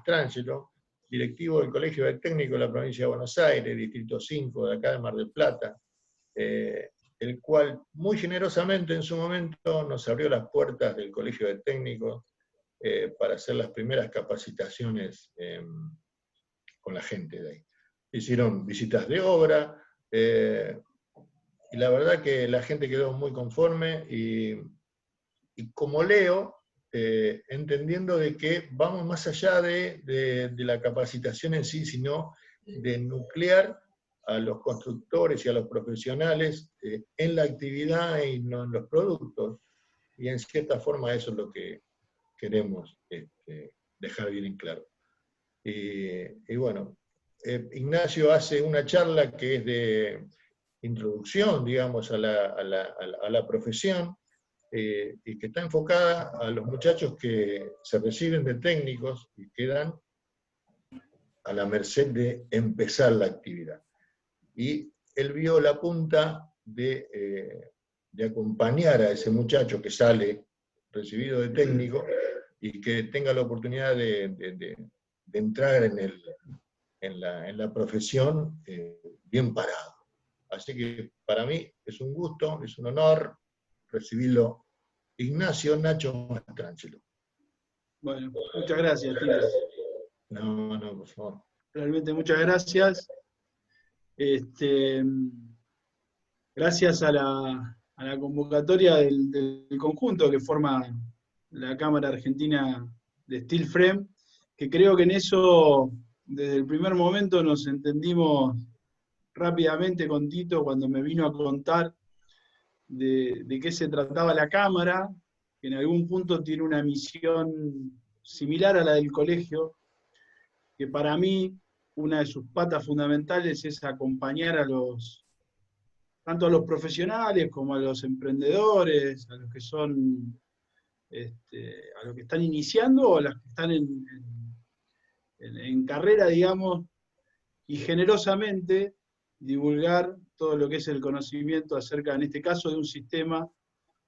Mastrangelo, directivo del Colegio de Técnicos de la provincia de Buenos Aires, Distrito 5 de acá de Mar del Plata, el cual muy generosamente en su momento nos abrió las puertas del Colegio de Técnicos para hacer las primeras capacitaciones con la gente de ahí. Hicieron visitas de obra, y la verdad que la gente quedó muy conforme, y como leo, entendiendo de que vamos más allá de la capacitación en sí, sino de nuclear a los constructores y a los profesionales en la actividad y no en los productos, y en cierta forma eso es lo que queremos dejar bien en claro. Y bueno, Ignacio hace una charla que es de introducción, digamos, a la profesión, y que está enfocada a los muchachos que se reciben de técnicos y quedan a la merced de empezar la actividad. Y él vio la punta de acompañar a ese muchacho que sale recibido de técnico y que tenga la oportunidad de entrar en la profesión bien parado. Así que para mí es un gusto, es un honor recibirlo. Ignacio Nacho Mastrangelo. Bueno, muchas gracias, Tino. No, por favor. Realmente muchas gracias. Gracias a la convocatoria del conjunto que forma la Cámara Argentina de Steel Frame, que creo que en eso, desde el primer momento, nos entendimos rápidamente con Tito cuando me vino a contar de qué se trataba la Cámara, que en algún punto tiene una misión similar a la del colegio, que para mí una de sus patas fundamentales es acompañar tanto a los profesionales como a los emprendedores, a los que son, a los que están iniciando o a los que están en carrera, digamos, y generosamente divulgar todo lo que es el conocimiento acerca, en este caso, de un sistema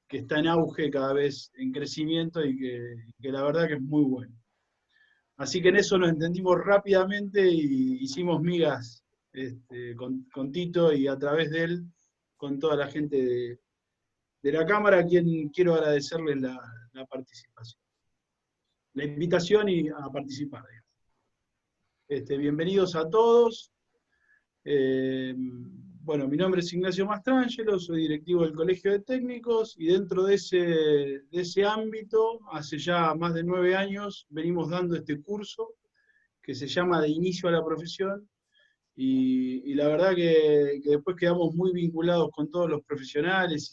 que está en auge, cada vez en crecimiento, y que la verdad que es muy bueno. Así que en eso nos entendimos rápidamente y hicimos migas con Tito, y a través de él con toda la gente de la Cámara, a quien quiero agradecerles la participación, la invitación y a participar. Bienvenidos a todos. Bueno, mi nombre es Ignacio Mastrangelo, soy directivo del Colegio de Técnicos, y dentro de ese ámbito, hace ya más de 9 años, venimos dando este curso que se llama De Inicio a la Profesión, y la verdad que después quedamos muy vinculados con todos los profesionales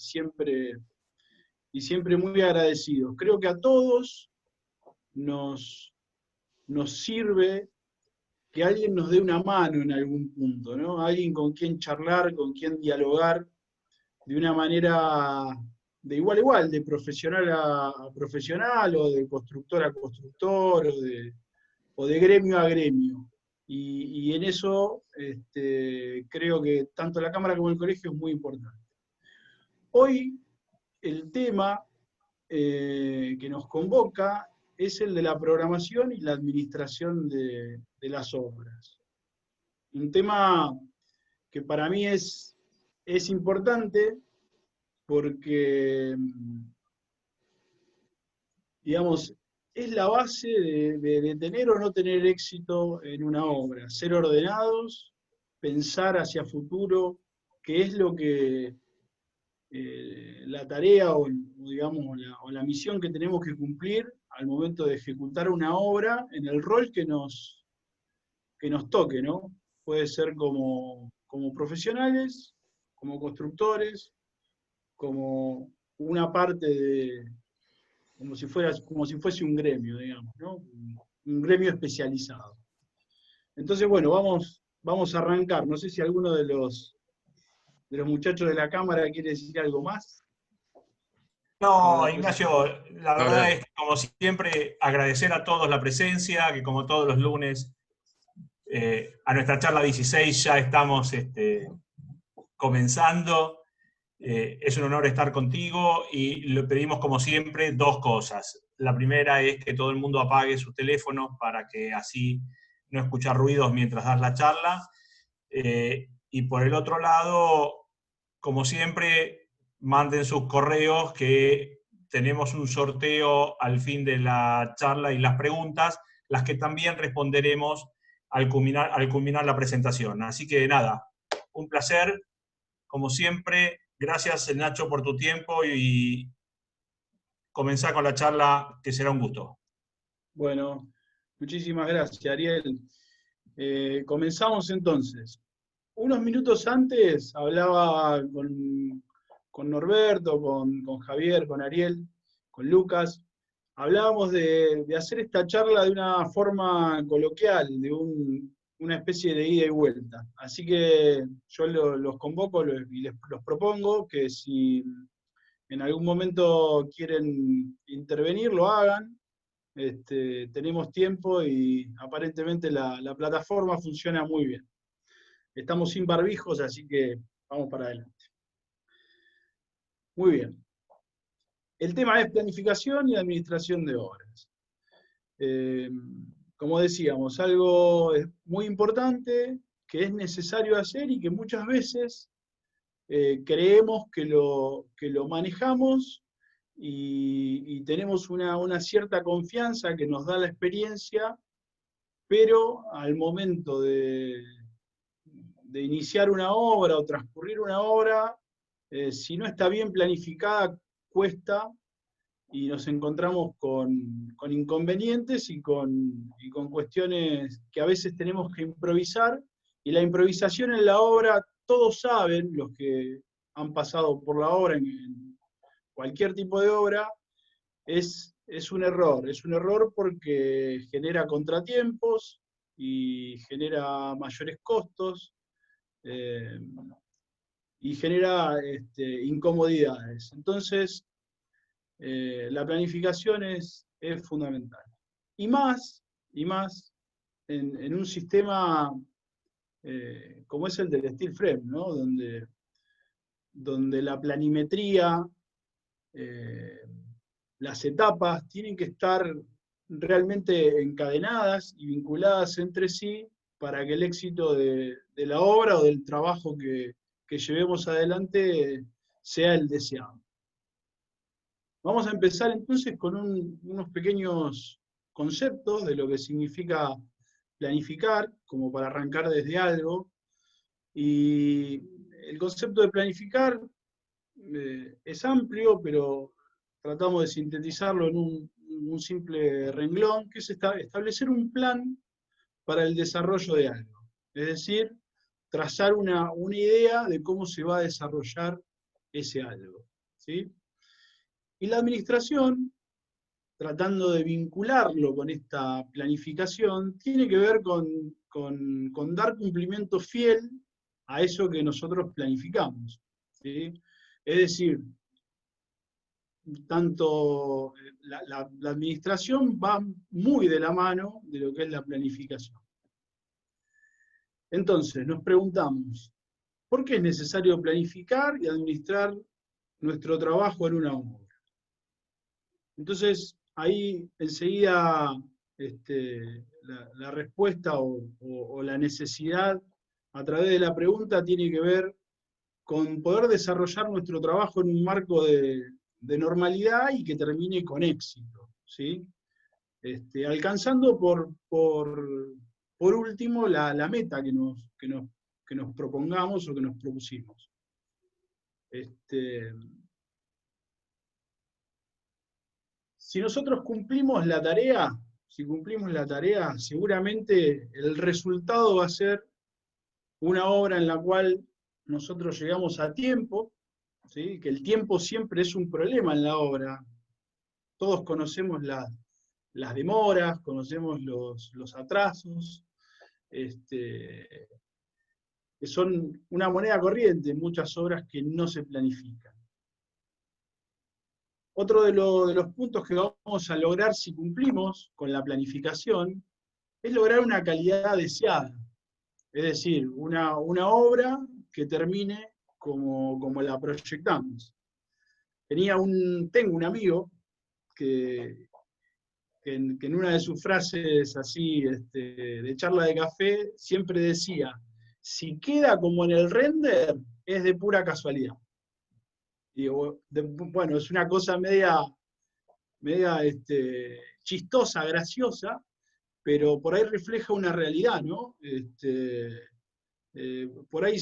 y siempre muy agradecidos. Creo que a todos nos sirve que alguien nos dé una mano en algún punto, ¿no? Alguien con quien charlar, con quien dialogar, de una manera de igual a igual, de profesional a profesional, o de constructor a constructor, o de gremio a gremio. Y en eso creo que tanto la Cámara como el colegio es muy importante. Hoy el tema que nos convoca es el de la programación y la administración de las obras. Un tema que para mí es importante porque, digamos, es la base de tener o no tener éxito en una obra. Ser ordenados, pensar hacia futuro, qué es lo que la tarea digamos, o la misión que tenemos que cumplir al momento de ejecutar una obra en el rol que nos toque, ¿no? Puede ser como profesionales, como constructores, como una parte como si fuese un gremio, digamos, ¿no? Un gremio especializado. Entonces, bueno, vamos a arrancar. No sé si alguno de los muchachos de la Cámara quiere decir algo más. No, Ignacio, la verdad es que, como siempre, agradecer a todos la presencia, que como todos los lunes, a nuestra charla 16 ya estamos comenzando. Es un honor estar contigo y le pedimos, como siempre, 2 cosas. La primera es que todo el mundo apague sus teléfonos para que así no escuchar ruidos mientras das la charla. Y por el otro lado, como siempre, manden sus correos, que tenemos un sorteo al fin de la charla y las preguntas, las que también responderemos al culminar la presentación. Así que nada, un placer, como siempre. Gracias, Nacho, por tu tiempo y comenzar con la charla, que será un gusto. Bueno, muchísimas gracias, Ariel. Comenzamos entonces. Unos minutos antes hablaba con Norberto, con Javier, con Ariel, con Lucas. Hablábamos de hacer esta charla de una forma coloquial, de una especie de ida y vuelta. Así que yo los convoco y los propongo que si en algún momento quieren intervenir, lo hagan. Tenemos tiempo y aparentemente la plataforma funciona muy bien. Estamos sin barbijos, así que vamos para adelante. Muy bien. El tema es planificación y administración de obras. Como decíamos, algo muy importante que es necesario hacer y que muchas veces creemos que lo manejamos y tenemos una cierta confianza que nos da la experiencia, pero al momento de iniciar una obra o transcurrir una obra, si no está bien planificada, cuesta, y nos encontramos con inconvenientes y con cuestiones que a veces tenemos que improvisar, y la improvisación en la obra, todos saben, los que han pasado por la obra, en cualquier tipo de obra, es un error porque genera contratiempos y genera mayores costos, y genera incomodidades. Entonces, la planificación es fundamental. Y más en un sistema como es el del steel frame, ¿no? Donde la planimetría, las etapas tienen que estar realmente encadenadas y vinculadas entre sí para que el éxito de la obra o del trabajo que llevemos adelante sea el deseado. Vamos a empezar entonces con unos pequeños conceptos de lo que significa planificar, como para arrancar desde algo. Y el concepto de planificar es amplio, pero tratamos de sintetizarlo en un simple renglón, que es establecer un plan para el desarrollo de algo. Es decir, trazar una idea de cómo se va a desarrollar ese algo, ¿sí? Y la administración, tratando de vincularlo con esta planificación, tiene que ver con dar cumplimiento fiel a eso que nosotros planificamos, ¿sí? Es decir, tanto la administración va muy de la mano de lo que es la planificación. Entonces, nos preguntamos, ¿por qué es necesario planificar y administrar nuestro trabajo en una obra? Entonces, ahí enseguida la respuesta o la necesidad a través de la pregunta tiene que ver con poder desarrollar nuestro trabajo en un marco de normalidad y que termine con éxito, ¿sí? Alcanzando por último la meta que nos propongamos o que nos propusimos. Si nosotros cumplimos la tarea, seguramente el resultado va a ser una obra en la cual nosotros llegamos a tiempo, ¿sí? Que el tiempo siempre es un problema en la obra. Todos conocemos las demoras, conocemos los atrasos, que son una moneda corriente en muchas obras que no se planifican. Otro de los puntos que vamos a lograr si cumplimos con la planificación es lograr una calidad deseada. Es decir, una obra que termine como la proyectamos. Tengo un amigo que en una de sus frases así, de charla de café, siempre decía, si queda como en el render, es de pura casualidad. Digo, bueno, es una cosa media chistosa, graciosa, pero por ahí refleja una realidad, ¿no? Por ahí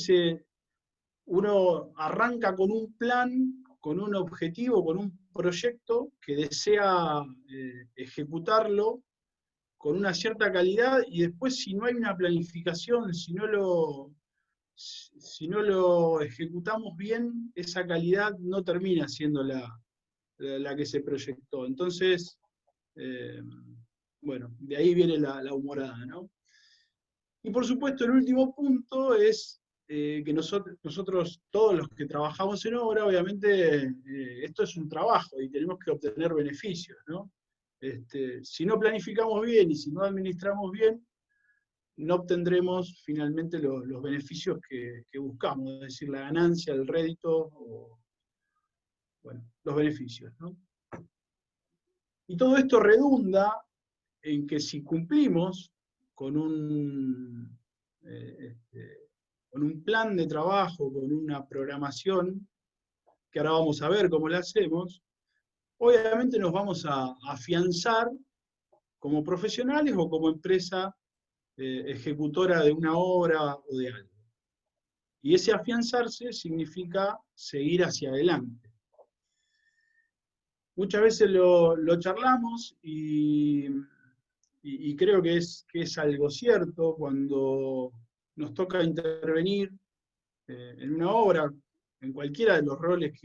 uno arranca con un plan, con un objetivo, con un proyecto que desea ejecutarlo con una cierta calidad, y después si no hay una planificación, si no lo ejecutamos bien, esa calidad no termina siendo la que se proyectó. Entonces, bueno, de ahí viene la humorada, ¿no? Y por supuesto el último punto es que nosotros, todos los que trabajamos en obra, obviamente esto es un trabajo y tenemos que obtener beneficios, ¿no? Si no planificamos bien y si no administramos bien, no obtendremos finalmente los beneficios que buscamos, es decir, la ganancia, el rédito, o bueno, los beneficios, ¿no? Y todo esto redunda en que si cumplimos con un plan de trabajo, con una programación, que ahora vamos a ver cómo la hacemos, obviamente nos vamos a afianzar como profesionales o como empresa ejecutora de una obra o de algo. Y ese afianzarse significa seguir hacia adelante. Muchas veces lo charlamos y creo que es algo cierto cuando nos toca intervenir en una obra, en cualquiera de los roles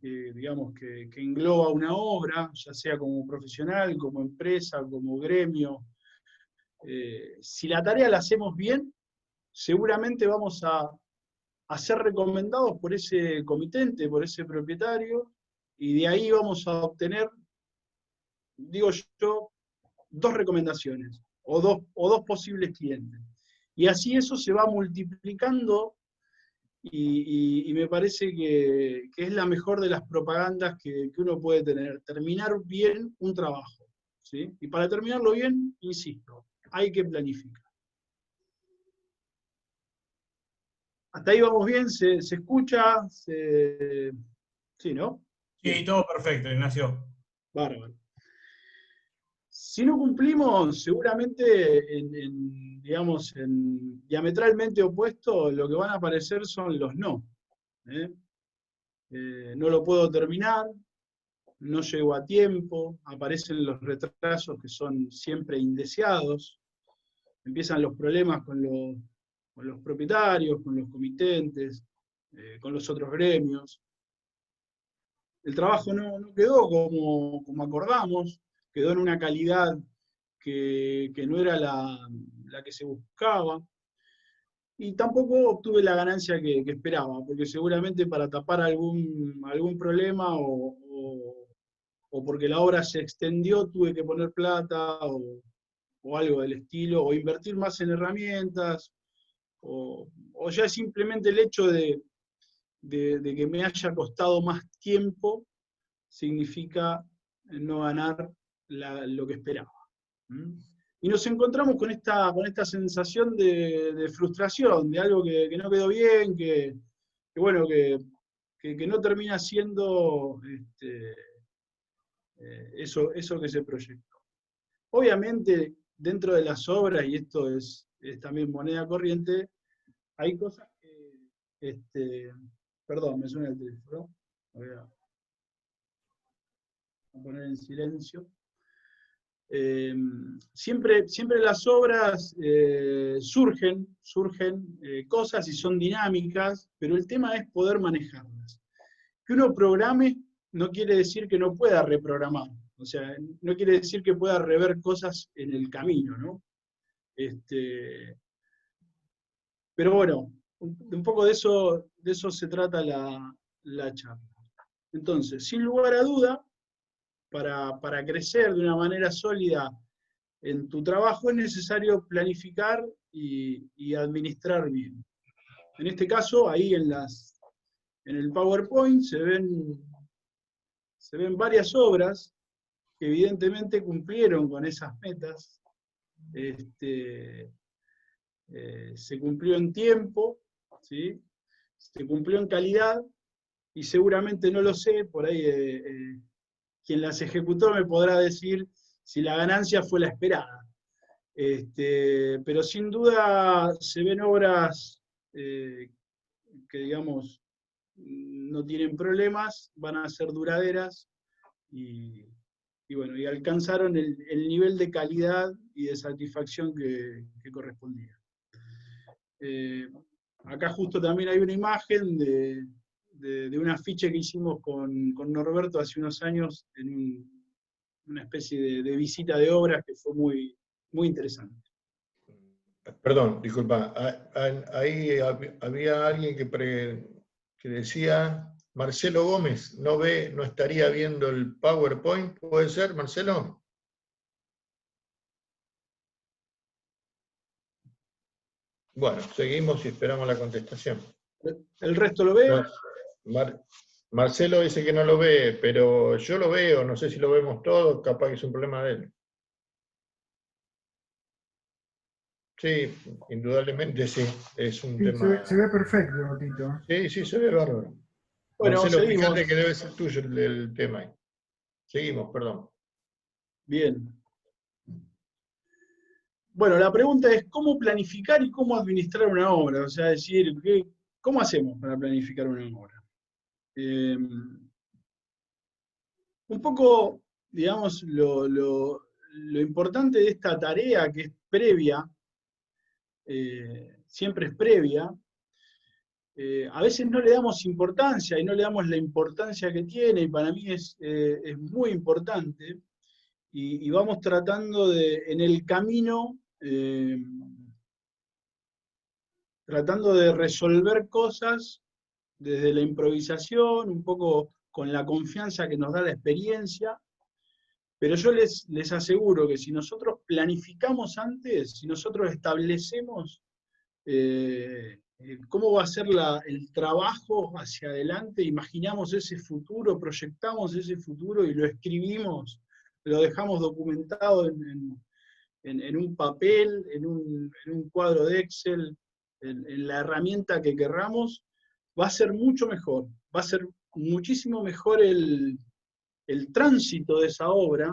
digamos, que engloba una obra, ya sea como profesional, como empresa, como gremio. Si la tarea la hacemos bien, seguramente vamos a ser recomendados por ese comitente, por ese propietario, y de ahí vamos a obtener, digo yo, 2 recomendaciones, o dos posibles clientes. Y así eso se va multiplicando, y me parece que es la mejor de las propagandas que uno puede tener, terminar bien un trabajo, ¿sí? Y para terminarlo bien, insisto, hay que planificar. Hasta ahí vamos bien, se escucha, sí, ¿no? Sí, todo perfecto, Ignacio. Bárbaro. Si no cumplimos, seguramente digamos, en diametralmente opuesto, lo que van a aparecer son los no. No lo puedo terminar, no llego a tiempo, aparecen los retrasos que son siempre indeseados, empiezan los problemas con los propietarios, con los comitentes, con los otros gremios. El trabajo no quedó como acordamos, quedó en una calidad que no era la que se buscaba, y tampoco obtuve la ganancia que esperaba, porque seguramente para tapar algún problema o porque la obra se extendió tuve que poner plata o algo del estilo, o invertir más en herramientas, o ya simplemente el hecho de que me haya costado más tiempo significa no ganar lo que esperaba. Y nos encontramos con esta sensación de frustración, de algo que no quedó bien, que no termina siendo eso que se proyectó. Obviamente, dentro de las obras, y esto es también moneda corriente, hay cosas que... perdón, me suena el teléfono. Voy a poner en silencio. Siempre las obras surgen cosas y son dinámicas, pero el tema es poder manejarlas. Que uno programe no quiere decir que no pueda reprogramar, o sea, no quiere decir que pueda rever cosas en el camino, ¿no? Pero bueno, un poco de eso se trata la charla. Entonces, sin lugar a duda, para crecer de una manera sólida en tu trabajo es necesario planificar y administrar bien. En este caso, ahí en el PowerPoint se ven varias obras que evidentemente cumplieron con esas metas. Se cumplió en tiempo, ¿sí? Se cumplió en calidad, y seguramente, no lo sé, por ahí quien las ejecutó me podrá decir si la ganancia fue la esperada. Pero sin duda se ven obras que, digamos, no tienen problemas, van a ser duraderas, y bueno, y alcanzaron el nivel de calidad y de satisfacción que correspondía. Acá justo también hay una imagen de un afiche que hicimos con Norberto hace unos años en una especie de visita de obras que fue muy, muy interesante. Perdón, disculpa. Ahí había alguien que decía, Marcelo Gómez, no estaría viendo el PowerPoint. ¿Puede ser, Marcelo? Bueno, seguimos y esperamos la contestación. ¿El resto lo ve? Marcelo dice que no lo ve, pero yo lo veo, no sé si lo vemos todos, capaz que es un problema de él. Sí, indudablemente sí, es un tema... Se ve perfecto, Tito. Sí, se ve bárbaro. Bueno, Marcelo, seguimos. fíjate que debe ser tuyo el tema ahí. Seguimos, perdón. Bien. Bueno, la pregunta es cómo planificar y cómo administrar una obra. O sea, decir, ¿cómo hacemos para planificar una obra? Un poco, digamos, lo importante de esta tarea, que es previa, siempre es previa, a veces no le damos importancia y no le damos la importancia que tiene, y para mí es muy importante, y vamos tratando en el camino, tratando de resolver cosas desde la improvisación, un poco con la confianza que nos da la experiencia, pero yo les aseguro que si nosotros planificamos antes, si nosotros establecemos cómo va a ser el trabajo hacia adelante, imaginamos ese futuro, proyectamos ese futuro y lo escribimos, lo dejamos documentado en un papel, en un cuadro de Excel, en la herramienta que querramos, va a ser mucho mejor, va a ser muchísimo mejor el tránsito de esa obra,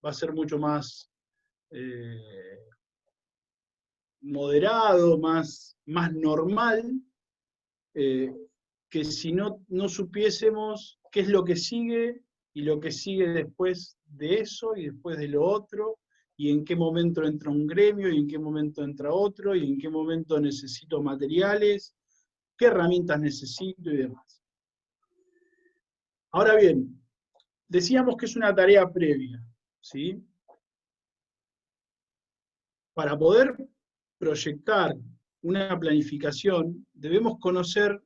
va a ser mucho más moderado, más normal, que si no supiésemos qué es lo que sigue, y lo que sigue después de eso, y después de lo otro, y en qué momento entra un gremio, y en qué momento entra otro, y en qué momento necesito materiales, qué herramientas necesito y demás. Ahora bien, decíamos que es una tarea previa, ¿sí? Para poder proyectar una planificación, debemos conocer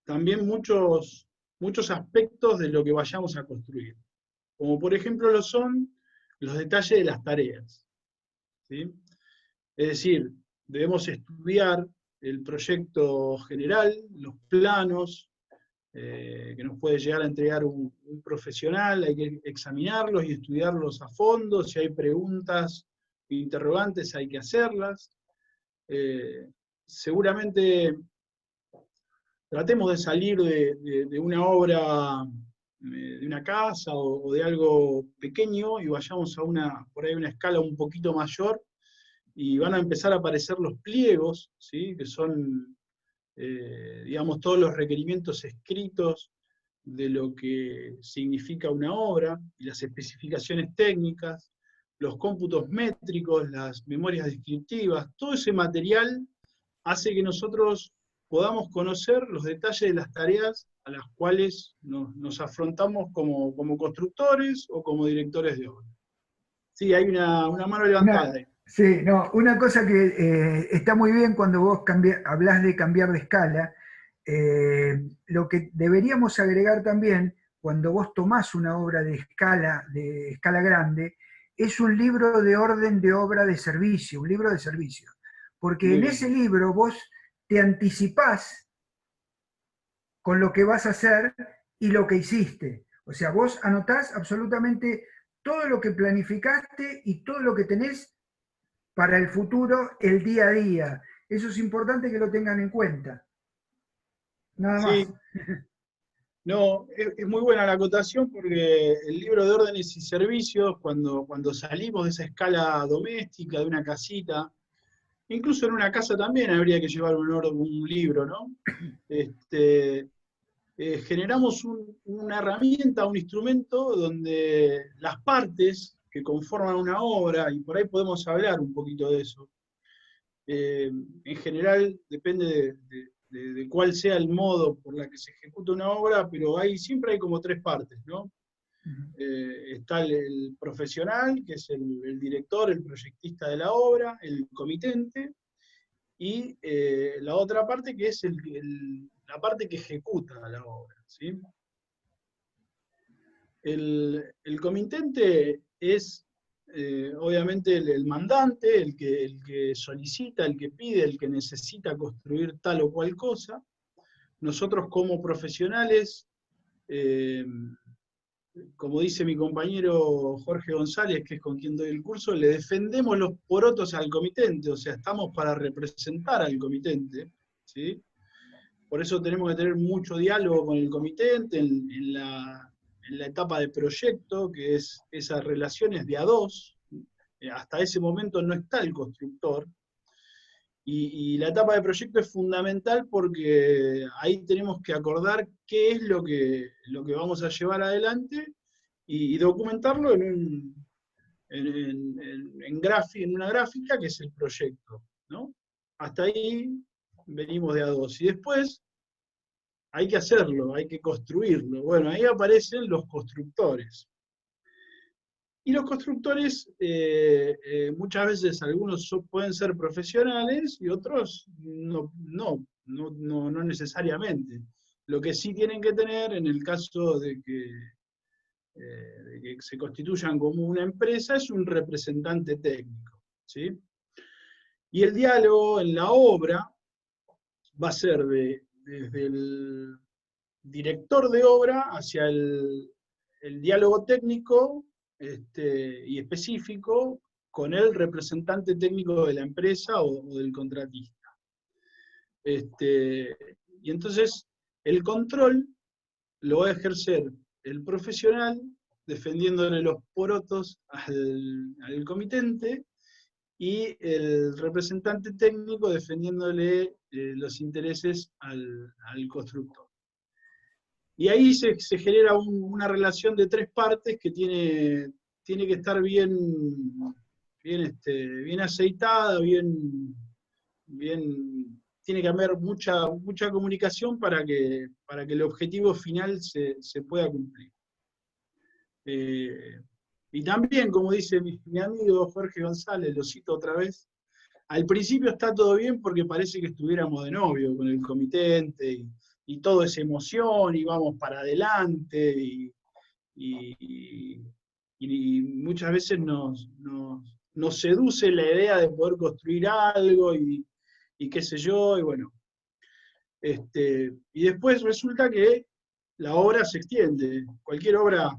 también muchos aspectos de lo que vayamos a construir, como por ejemplo lo son los detalles de las tareas, ¿sí? Es decir, debemos estudiar el proyecto general, los planos, que nos puede llegar a entregar un profesional, hay que examinarlos y estudiarlos a fondo, si hay preguntas, interrogantes, hay que hacerlas. Seguramente tratemos de salir de una obra, de una casa o de algo pequeño, y vayamos a por ahí una escala un poquito mayor, y van a empezar a aparecer los pliegos, ¿sí? Que son, digamos, todos los requerimientos escritos de lo que significa una obra, y las especificaciones técnicas, los cómputos métricos, las memorias descriptivas. Todo ese material hace que nosotros podamos conocer los detalles de las tareas a las cuales nos afrontamos como constructores o como directores de obra. Sí, hay una mano levantada ahí. Sí, no, una cosa que está muy bien cuando vos hablás de cambiar de escala, lo que deberíamos agregar también, cuando vos tomás una obra de escala grande, es un libro de orden de obra de servicio, un libro de servicio. Porque en ese libro vos te anticipás con lo que vas a hacer y lo que hiciste. O sea, vos anotás absolutamente todo lo que planificaste y todo lo que tenés para el futuro, el día a día. Eso es importante que lo tengan en cuenta. Nada más. Sí, no, es muy buena la acotación porque el libro de órdenes y servicios, cuando salimos de esa escala doméstica, de una casita, incluso en una casa también habría que llevar un libro, ¿no? Generamos una herramienta, un instrumento donde las partes que conforman una obra, y por ahí podemos hablar un poquito de eso, en general depende de cuál sea el modo por la que se ejecuta una obra, pero siempre hay como tres partes, ¿no? Está el profesional, que es el director, el proyectista de la obra, el comitente, y la otra parte que es la parte que ejecuta la obra, ¿sí? El comitente es obviamente el mandante, el que solicita, el que pide, el que necesita construir tal o cual cosa. Nosotros como profesionales, como dice mi compañero Jorge González, que es con quien doy el curso, le defendemos los porotos al comitente, o sea, estamos para representar al comitente, ¿sí? Por eso tenemos que tener mucho diálogo con el comitente en la etapa de proyecto, que es esas relaciones de a dos. Hasta ese momento no está el constructor. Y la etapa de proyecto es fundamental porque ahí tenemos que acordar qué es lo que vamos a llevar adelante y documentarlo en una gráfica que es el proyecto, ¿no? Hasta ahí venimos de a dos. Y después hay que hacerlo, hay que construirlo. Bueno, ahí aparecen los constructores. Y los constructores, muchas veces algunos pueden ser profesionales y otros no necesariamente. Lo que sí tienen que tener en el caso de que se constituyan como una empresa es un representante técnico, ¿sí? Y el diálogo en la obra va a ser desde el director de obra hacia el diálogo técnico y específico con el representante técnico de la empresa o del contratista. Y entonces el control lo va a ejercer el profesional defendiéndole los porotos al comitente y el representante técnico defendiéndole los intereses al constructor. Y ahí se genera una relación de tres partes que tiene que estar bien aceitada, tiene que haber mucha comunicación para que el objetivo final se pueda cumplir. Y también, como dice mi amigo Jorge González, lo cito otra vez, al principio está todo bien porque parece que estuviéramos de novio con el comitente y todo es emoción y vamos para adelante y muchas veces nos seduce la idea de poder construir algo y qué sé yo, y bueno. Y después resulta que la obra se extiende. Cualquier obra,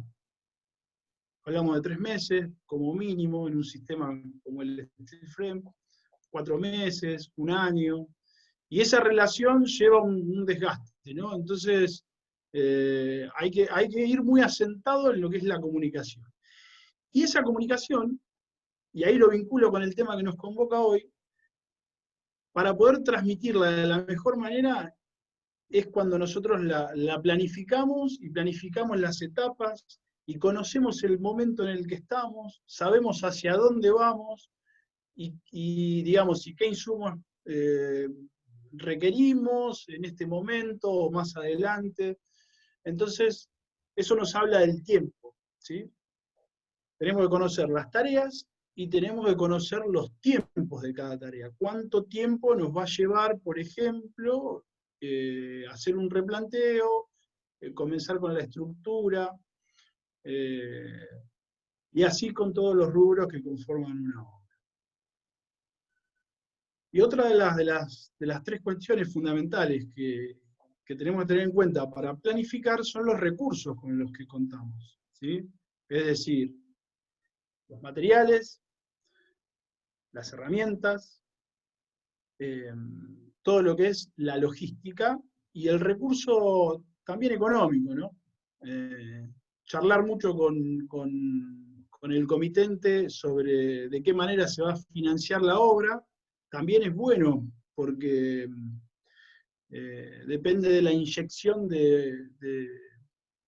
hablamos de 3 meses como mínimo en un sistema como el Steel Frame, 4 meses, 1 año, y esa relación lleva un desgaste, ¿no? Entonces, hay que ir muy asentado en lo que es la comunicación. Y esa comunicación, y ahí lo vinculo con el tema que nos convoca hoy, para poder transmitirla de la mejor manera, es cuando nosotros la planificamos y planificamos las etapas y conocemos el momento en el que estamos, sabemos hacia dónde vamos y digamos, y qué insumos requerimos en este momento o más adelante. Entonces, eso nos habla del tiempo, ¿sí? Tenemos que conocer las tareas y tenemos que conocer los tiempos de cada tarea. ¿Cuánto tiempo nos va a llevar, por ejemplo, hacer un replanteo, comenzar con la estructura, y así con todos los rubros que conforman una obra? Y otra de las tres cuestiones fundamentales que tenemos que tener en cuenta para planificar son los recursos con los que contamos, ¿sí? Es decir, los materiales, las herramientas, todo lo que es la logística y el recurso también económico, ¿no? Charlar mucho con el comitente sobre de qué manera se va a financiar la obra también es bueno, porque depende de la inyección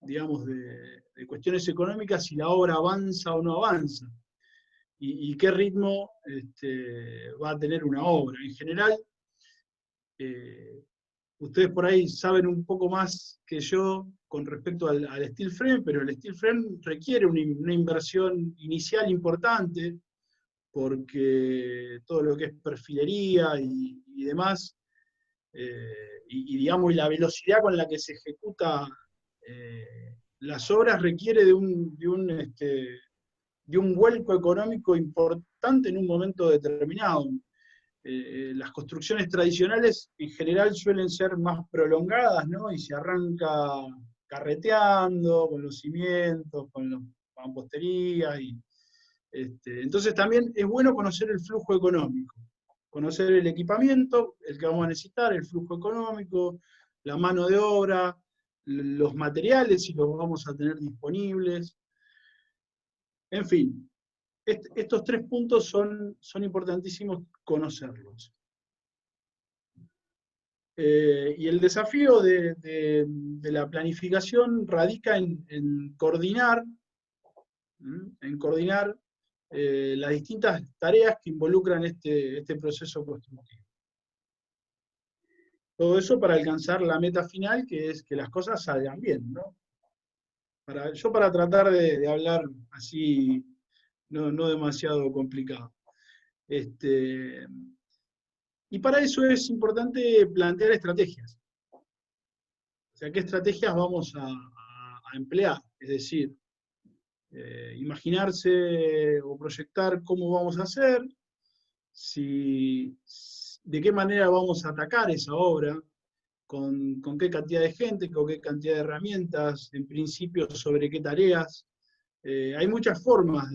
digamos, de cuestiones económicas si la obra avanza o no avanza, y qué ritmo va a tener una obra. En general, ustedes por ahí saben un poco más que yo con respecto al steel frame, pero el steel frame requiere una inversión inicial importante, porque todo lo que es perfilería y demás, digamos, y la velocidad con la que se ejecuta las obras requiere de un vuelco económico importante en un momento determinado. Las construcciones tradicionales en general suelen ser más prolongadas, ¿no? Y se arranca carreteando, con los cimientos, con la mampostería, entonces también es bueno conocer el flujo económico, conocer el equipamiento, el que vamos a necesitar, el flujo económico, la mano de obra, los materiales, si los vamos a tener disponibles. En fin, estos tres puntos son importantísimos conocerlos. Y el desafío de la planificación radica en coordinar las distintas tareas que involucran este proceso constructivo. Todo eso para alcanzar la meta final, que es que las cosas salgan bien, ¿no? Para tratar de hablar así, no demasiado complicado. Y para eso es importante plantear estrategias. O sea, ¿qué estrategias vamos a emplear? Es decir, imaginarse o proyectar cómo vamos a hacer, de qué manera vamos a atacar esa obra, con qué cantidad de gente, con qué cantidad de herramientas, en principio sobre qué tareas. Hay muchas formas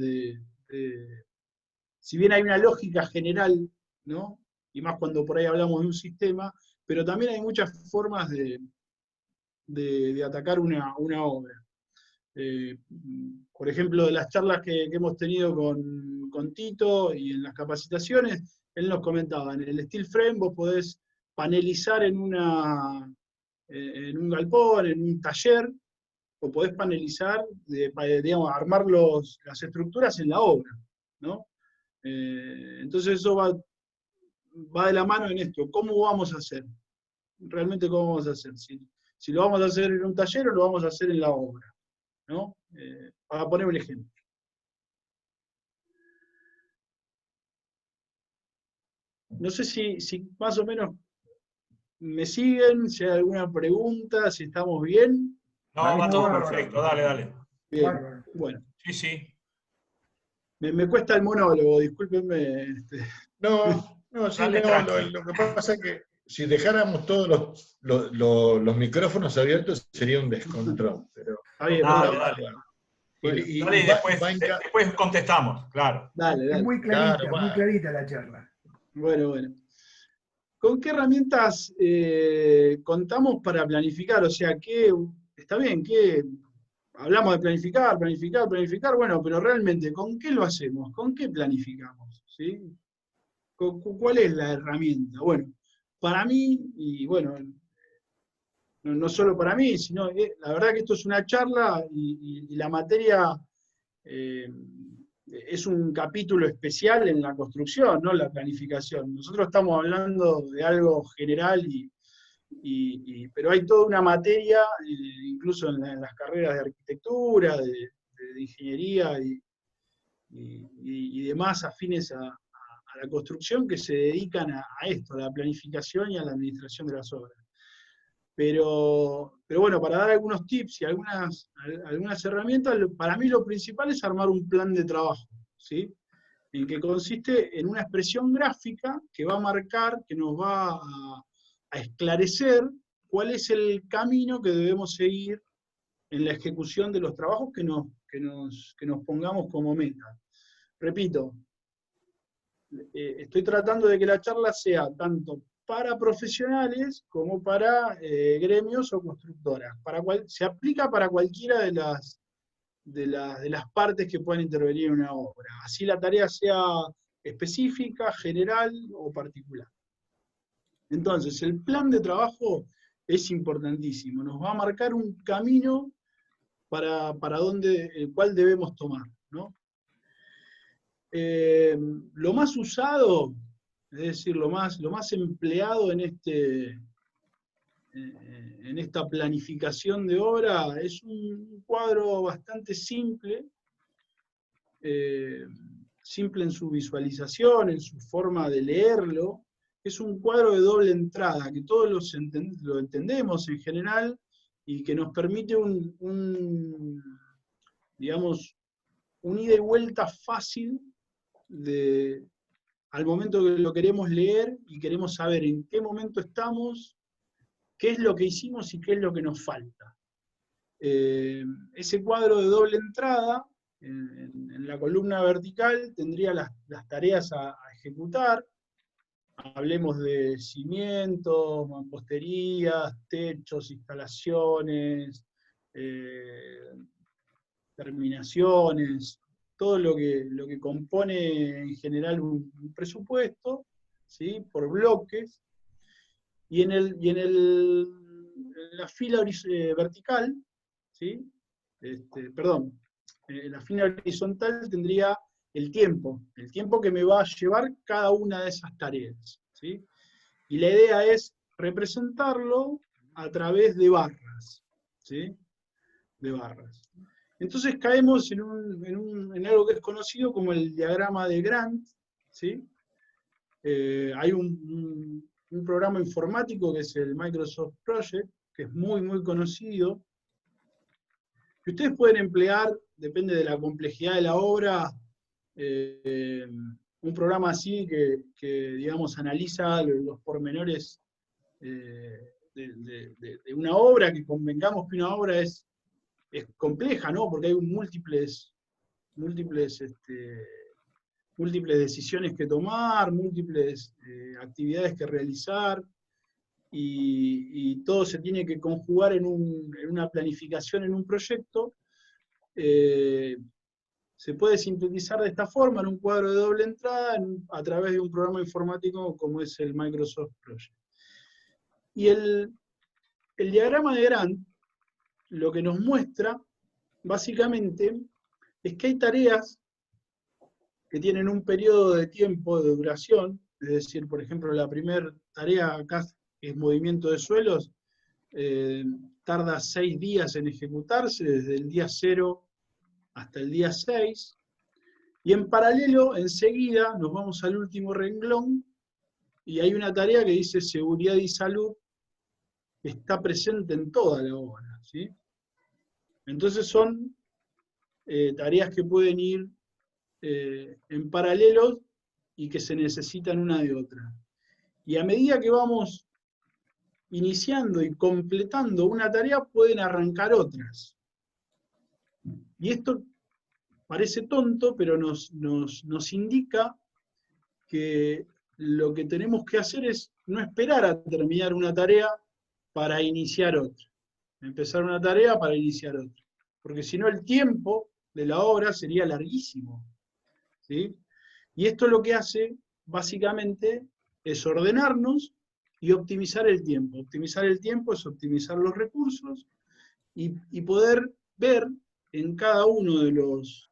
si bien hay una lógica general, ¿no? Y más cuando por ahí hablamos de un sistema, pero también hay muchas formas de atacar una obra. Por ejemplo, de las charlas que hemos tenido con Tito y en las capacitaciones, él nos comentaba, en el steel frame vos podés panelizar en un galpón, en un taller, o podés panelizar, digamos, armar las estructuras en la obra, ¿no? Entonces eso va de la mano en esto, ¿cómo vamos a hacer? Realmente, ¿cómo vamos a hacer? Si lo vamos a hacer en un taller o lo vamos a hacer en la obra, ¿no? Para poner un ejemplo. No sé si más o menos me siguen, si hay alguna pregunta, si estamos bien. No, va todo perfecto, dale. Bien, bueno. Sí. Me cuesta el monólogo, discúlpenme. No, lo que pasa es que si dejáramos todos los micrófonos abiertos sería un descontrol. Pero dale. Y después contestamos, claro. Dale. Es muy clarita, muy clarita la charla. Bueno. ¿Con qué herramientas contamos para planificar? O sea, está bien, hablamos de planificar, bueno, pero realmente, ¿con qué lo hacemos? ¿Con qué planificamos? ¿Sí? ¿Cuál es la herramienta? Bueno, para mí, y bueno, no solo para mí, sino la verdad que esto es una charla y la materia es un capítulo especial en la construcción, no la planificación. Nosotros estamos hablando de algo general, pero hay toda una materia, incluso en las carreras de arquitectura, de ingeniería y demás afines a la construcción, que se dedican a esto, a la planificación y a la administración de las obras. Pero bueno, para dar algunos tips y algunas herramientas, para mí lo principal es armar un plan de trabajo, ¿sí? en que consiste en una expresión gráfica que va a marcar, que nos va a esclarecer cuál es el camino que debemos seguir en la ejecución de los trabajos que nos pongamos como meta. Repito, estoy tratando de que la charla sea tanto para profesionales como para gremios o constructoras. Se aplica para cualquiera de las partes que puedan intervenir en una obra. Así la tarea sea específica, general o particular. Entonces, el plan de trabajo es importantísimo. Nos va a marcar un camino para el cual debemos tomar, ¿no? Lo más usado, es decir, lo más empleado en esta planificación de obra es un cuadro bastante simple, simple en su visualización, en su forma de leerlo. Es un cuadro de doble entrada, que todos lo entendemos en general, y que nos permite digamos, un ida y vuelta fácil al momento que lo queremos leer y queremos saber en qué momento estamos, qué es lo que hicimos y qué es lo que nos falta. Ese cuadro de doble entrada, en la columna vertical, tendría las tareas a ejecutar. Hablemos de cimientos, mamposterías, techos, instalaciones, terminaciones, todo lo que compone en general un presupuesto, ¿sí? Por bloques, y en la fila vertical, ¿sí? En la fila horizontal tendría el tiempo que me va a llevar cada una de esas tareas, ¿sí? Y la idea es representarlo a través de barras, ¿sí? De barras. Entonces caemos en algo que es conocido como el diagrama de Gantt, ¿sí? Hay un programa informático que es el Microsoft Project, que es muy, muy conocido, que ustedes pueden emplear, depende de la complejidad de la obra, un programa así que digamos, analiza los pormenores de una obra, que convengamos que una obra es compleja, ¿no? Porque hay múltiples decisiones que tomar, múltiples actividades que realizar, y todo se tiene que conjugar en una planificación, en un proyecto. Se puede sintetizar de esta forma, en un cuadro de doble entrada, a través de un programa informático como es el Microsoft Project. Y el diagrama de Gantt lo que nos muestra, básicamente, es que hay tareas que tienen un periodo de tiempo de duración, es decir, por ejemplo, la primera tarea acá es movimiento de suelos, tarda 6 días en ejecutarse, desde el día 0 hasta el día 6, y en paralelo, enseguida, nos vamos al último renglón, y hay una tarea que dice seguridad y salud, que está presente en toda la obra, ¿sí? Entonces son tareas que pueden ir en paralelo y que se necesitan una de otra. Y a medida que vamos iniciando y completando una tarea, pueden arrancar otras. Y esto parece tonto, pero nos indica que lo que tenemos que hacer es no esperar a terminar una tarea para iniciar otra. Empezar una tarea para iniciar otra. Porque si no, el tiempo de la obra sería larguísimo, ¿sí? Y esto lo que hace, básicamente, es ordenarnos y optimizar el tiempo. Optimizar el tiempo es optimizar los recursos y poder ver en cada uno de los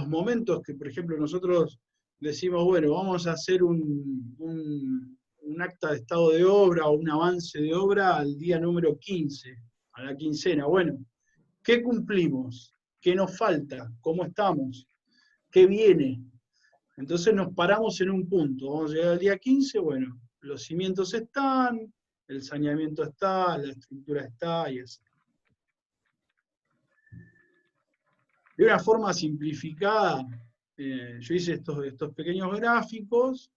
momentos que, por ejemplo, nosotros decimos, bueno, vamos a hacer un acta de estado de obra o un avance de obra al día número 15, a la quincena. Bueno, ¿qué cumplimos? ¿Qué nos falta? ¿Cómo estamos? ¿Qué viene? Entonces nos paramos en un punto. Vamos a llegar al día 15, bueno, los cimientos están, el saneamiento está, la estructura está, y así. De una forma simplificada, yo hice estos pequeños gráficos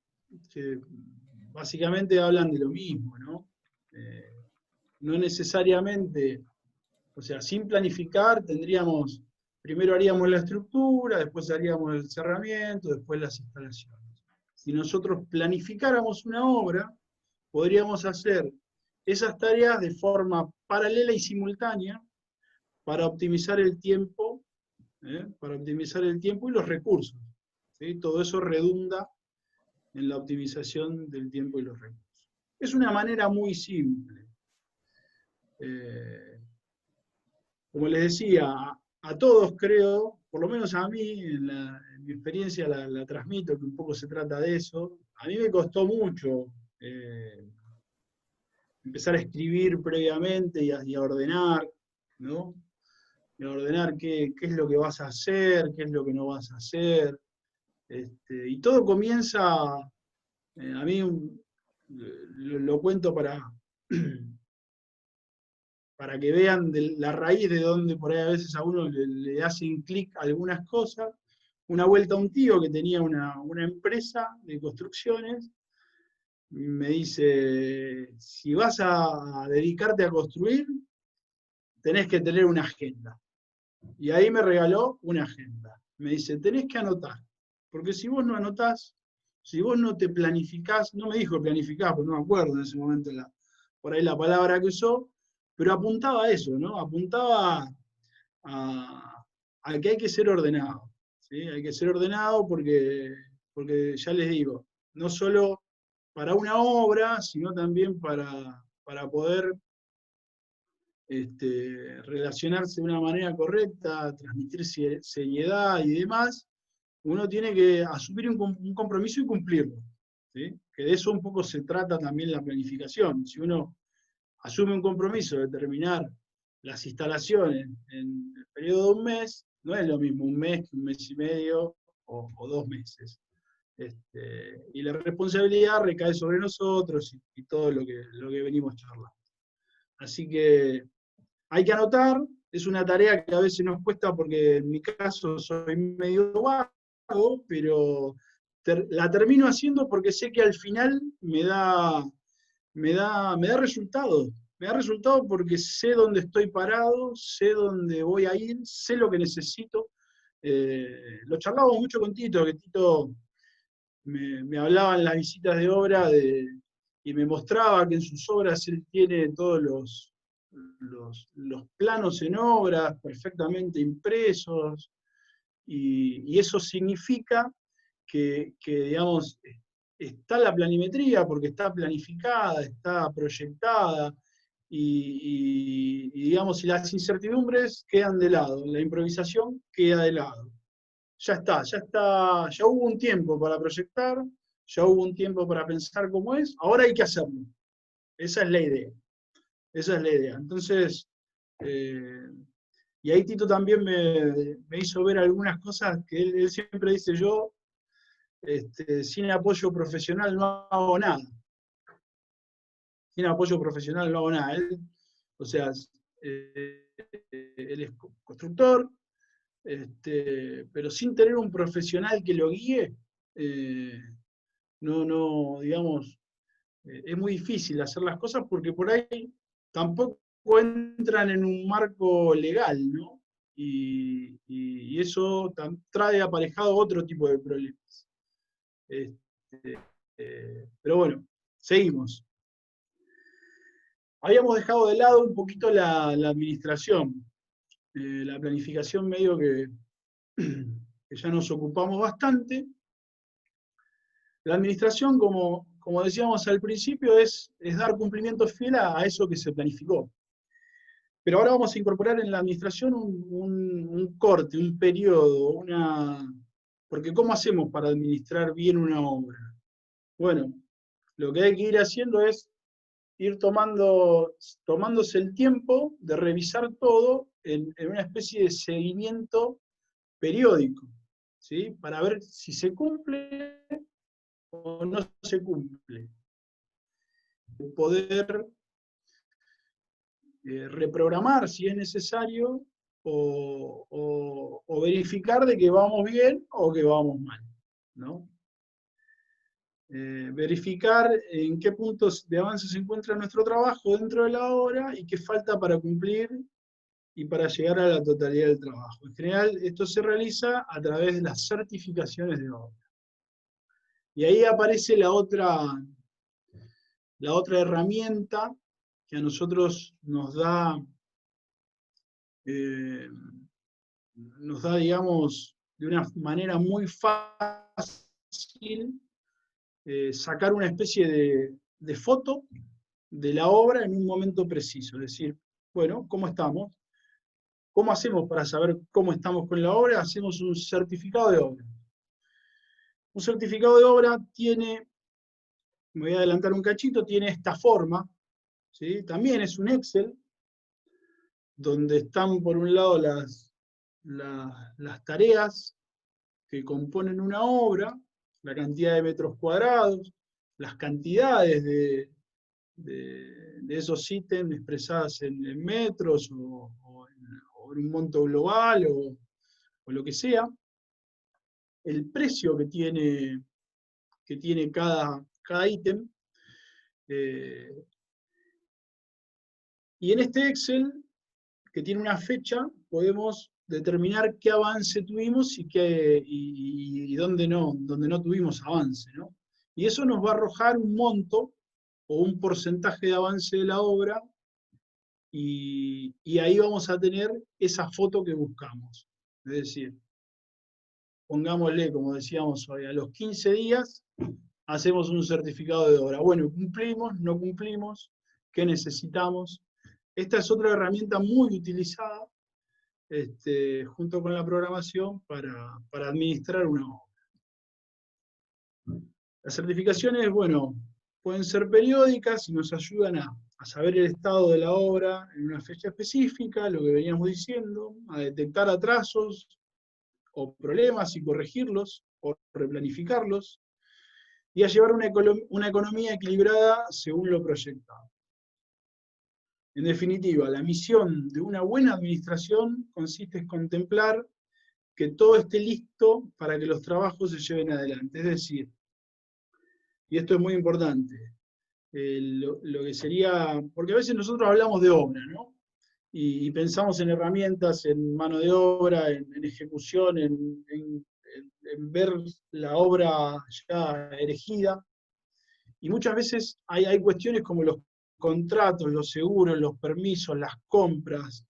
que básicamente hablan de lo mismo, ¿no? No necesariamente, o sea, sin planificar primero haríamos la estructura, después haríamos el cerramiento, después las instalaciones. Si nosotros planificáramos una obra, podríamos hacer esas tareas de forma paralela y simultánea para optimizar el tiempo, y los recursos, ¿sí? Todo eso redunda en la optimización del tiempo y los recursos. Es una manera muy simple. Como les decía, a todos creo, por lo menos a mí, en mi experiencia la transmito, que un poco se trata de eso. A mí me costó mucho empezar a escribir previamente y a ordenar, ¿no? Y a ordenar qué es lo que vas a hacer, qué es lo que no vas a hacer. Y todo comienza, a mí lo cuento para que vean la raíz de donde por ahí a veces a uno le hacen clic algunas cosas. Una vuelta a un tío que tenía una empresa de construcciones, me dice, si vas a dedicarte a construir, tenés que tener una agenda. Y ahí me regaló una agenda. Me dice, tenés que anotar, porque si vos no anotás, si vos no te planificás, no me dijo planificás, porque no me acuerdo en ese momento por ahí la palabra que usó, pero apuntaba a eso, ¿no? Apuntaba a que hay que ser ordenado, ¿sí? Hay que ser ordenado porque ya les digo, no solo para una obra, sino también para poder relacionarse de una manera correcta, transmitir seriedad y demás, uno tiene que asumir un compromiso y cumplirlo, ¿sí? Que de eso un poco se trata también la planificación. Si uno asume un compromiso de terminar las instalaciones en el periodo de un mes, no es lo mismo un mes que un mes y medio o 2 meses. Y la responsabilidad recae sobre nosotros y todo lo que venimos charlando. Así que hay que anotar, es una tarea que a veces nos cuesta porque en mi caso soy medio vago, pero la termino haciendo porque sé que al final me da resultados. Me da resultados porque sé dónde estoy parado, sé dónde voy a ir, sé lo que necesito. Lo charlábamos mucho con Tito, que Tito me hablaba en las visitas de obra y me mostraba que en sus obras él tiene todos los planos en obras perfectamente impresos, y eso significa que, digamos, está la planimetría porque está planificada, está proyectada, y digamos, si las incertidumbres quedan de lado, la improvisación queda de lado. Ya está, ya hubo un tiempo para proyectar, ya hubo un tiempo para pensar cómo es, ahora hay que hacerlo. Esa es la idea. Esa es la idea. Entonces, y ahí Tito también me hizo ver algunas cosas que él siempre dice, yo sin apoyo profesional no hago nada. Sin apoyo profesional no hago nada. O sea, él es constructor, pero sin tener un profesional que lo guíe, no, digamos, es muy difícil hacer las cosas porque por ahí tampoco entran en un marco legal, ¿no? Y eso trae aparejado otro tipo de problemas. Pero bueno, seguimos. Habíamos dejado de lado un poquito la administración. La planificación medio que ya nos ocupamos bastante. La administración, como decíamos al principio, es dar cumplimiento fiel a eso que se planificó. Pero ahora vamos a incorporar en la administración un corte, un periodo, porque ¿cómo hacemos para administrar bien una obra? Bueno, lo que hay que ir haciendo es ir tomándose el tiempo de revisar todo en una especie de seguimiento periódico, ¿sí? Para ver si se cumple o no se cumple. Poder reprogramar si es necesario o verificar de que vamos bien o que vamos mal, ¿no? Verificar en qué puntos de avance se encuentra nuestro trabajo dentro de la obra y qué falta para cumplir y para llegar a la totalidad del trabajo. En general, esto se realiza a través de las certificaciones de obra. Y ahí aparece la otra herramienta que a nosotros nos da, digamos, de una manera muy fácil, sacar una especie de foto de la obra en un momento preciso. Es decir, bueno, ¿cómo estamos? ¿Cómo hacemos para saber cómo estamos con la obra? Hacemos un certificado de obra. Un certificado de obra tiene, me voy a adelantar un cachito, tiene esta forma, ¿sí? También es un Excel, donde están por un lado las tareas que componen una obra, la cantidad de metros cuadrados, las cantidades de esos ítems expresadas en metros o en un monto global o lo que sea, el precio que tiene cada ítem, y en este Excel, que tiene una fecha, podemos determinar qué avance tuvimos y dónde no tuvimos avance, ¿no? Y eso nos va a arrojar un monto o un porcentaje de avance de la obra, y ahí vamos a tener esa foto que buscamos. Es decir, pongámosle, como decíamos hoy, a los 15 días hacemos un certificado de obra. Bueno, ¿cumplimos? ¿No cumplimos? ¿Qué necesitamos? Esta es otra herramienta muy utilizada junto con la programación para administrar una obra. Las certificaciones, bueno, pueden ser periódicas y nos ayudan a saber el estado de la obra en una fecha específica, lo que veníamos diciendo, a detectar atrasos o problemas y corregirlos o replanificarlos, y a llevar una economía equilibrada según lo proyectado. En definitiva, la misión de una buena administración consiste en contemplar que todo esté listo para que los trabajos se lleven adelante. Es decir, y esto es muy importante, lo que sería, porque a veces nosotros hablamos de obra, ¿no? Y pensamos en herramientas, en mano de obra, en ejecución, en ver la obra ya erigida, y muchas veces hay cuestiones como los contratos, los seguros, los permisos, las compras,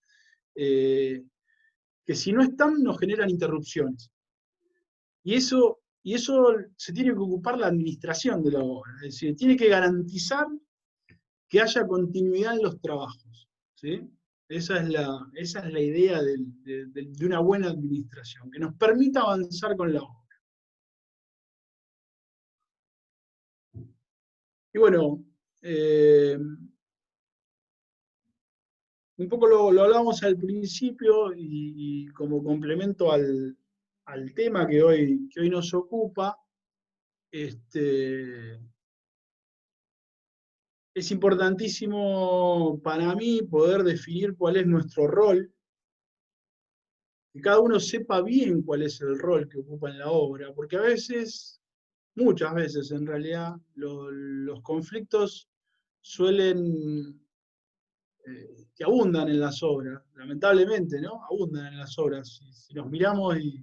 que si no están nos generan interrupciones. Y eso se tiene que ocupar la administración de la obra, es decir, tiene que garantizar que haya continuidad en los trabajos, ¿sí? Esa es la idea de una buena administración, que nos permita avanzar con la obra. Y bueno, un poco lo hablábamos al principio y como complemento al tema que hoy nos ocupa, es importantísimo para mí poder definir cuál es nuestro rol, que cada uno sepa bien cuál es el rol que ocupa en la obra, porque a veces, muchas veces en realidad, los conflictos suelen, que abundan en las obras, lamentablemente, ¿no? Abundan en las obras. Si nos miramos y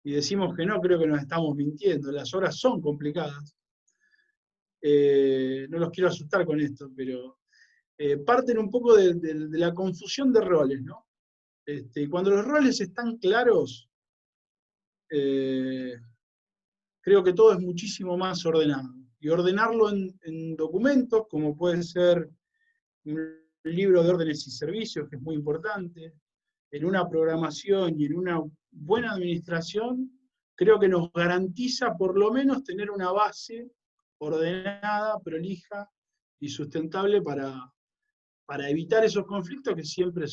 decimos que no, creo que nos estamos mintiendo. Las obras son complicadas. No los quiero asustar con esto, pero parten un poco de la confusión de roles, ¿no? Y cuando los roles están claros, creo que todo es muchísimo más ordenado. Y ordenarlo en documentos, como puede ser un libro de órdenes y servicios, que es muy importante, en una programación y en una buena administración, creo que nos garantiza por lo menos tener una base ordenada, prolija y sustentable para evitar esos conflictos que siempre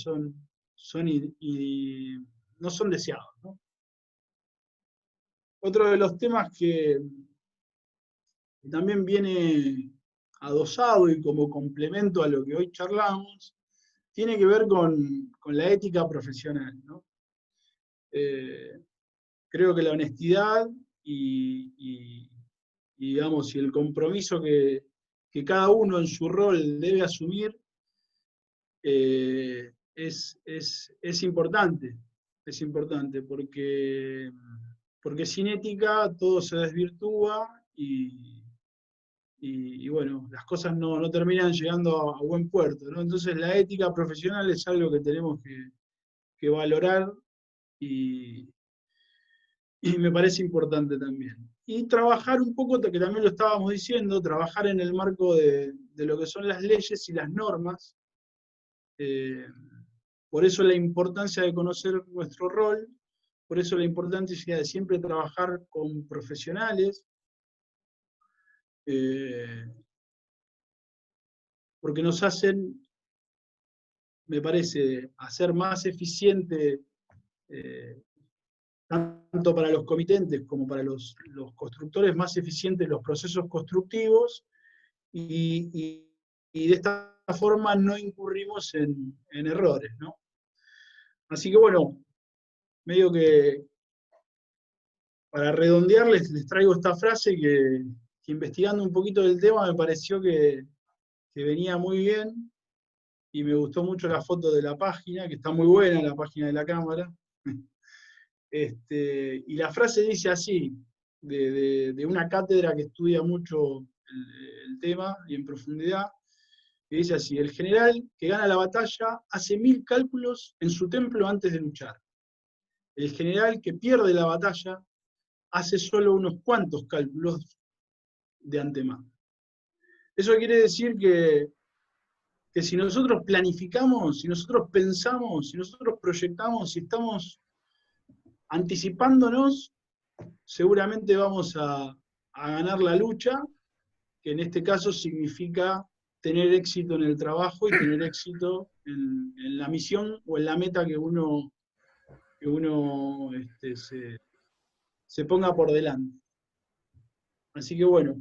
no son deseados, ¿no? Otro de los temas que también viene adosado y como complemento a lo que hoy charlamos, tiene que ver con la ética profesional, ¿no? Creo que la honestidad y digamos, y el compromiso que cada uno en su rol debe asumir es importante. Es importante porque sin ética todo se desvirtúa y bueno, las cosas no terminan llegando a buen puerto, ¿no? Entonces la ética profesional es algo que tenemos que valorar y me parece importante también. Y trabajar un poco, que también lo estábamos diciendo, trabajar en el marco de lo que son las leyes y las normas. Por eso la importancia de conocer nuestro rol, por eso la importancia de siempre trabajar con profesionales, porque nos hacen, me parece, hacer más eficiente, tanto para los comitentes como para los constructores, más eficientes los procesos constructivos, y de esta forma no incurrimos en errores, ¿no? Así que bueno, medio que para redondear les traigo esta frase que investigando un poquito del tema me pareció que venía muy bien, y me gustó mucho la foto de la página, que está muy buena la página de la cámara. Y la frase dice así, de una cátedra que estudia mucho el tema y en profundidad, que dice así: el general que gana la batalla hace 1000 cálculos en su templo antes de luchar. El general que pierde la batalla hace solo unos cuantos cálculos de antemano. Eso quiere decir que si nosotros planificamos, si nosotros pensamos, si nosotros proyectamos, si estamos anticipándonos, seguramente vamos a ganar la lucha, que en este caso significa tener éxito en el trabajo y tener éxito en la misión o en la meta que uno se ponga por delante. Así que bueno.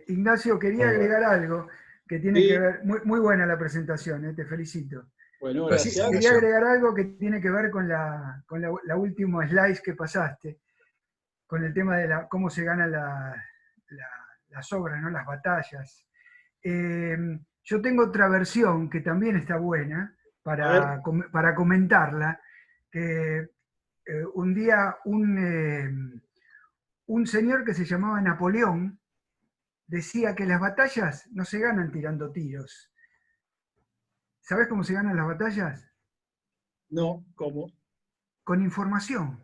Ignacio, quería agregar algo que tiene que ver, muy buena la presentación, te felicito. Bueno, gracias. Quería agregar algo que tiene que ver con la última slide que pasaste, con el tema de cómo se ganan las obras, ¿no? Las batallas. Yo tengo otra versión que también está buena para comentarla, que un día un señor que se llamaba Napoleón decía que las batallas no se ganan tirando tiros. ¿Sabés cómo se ganan las batallas? No, ¿cómo? Con información.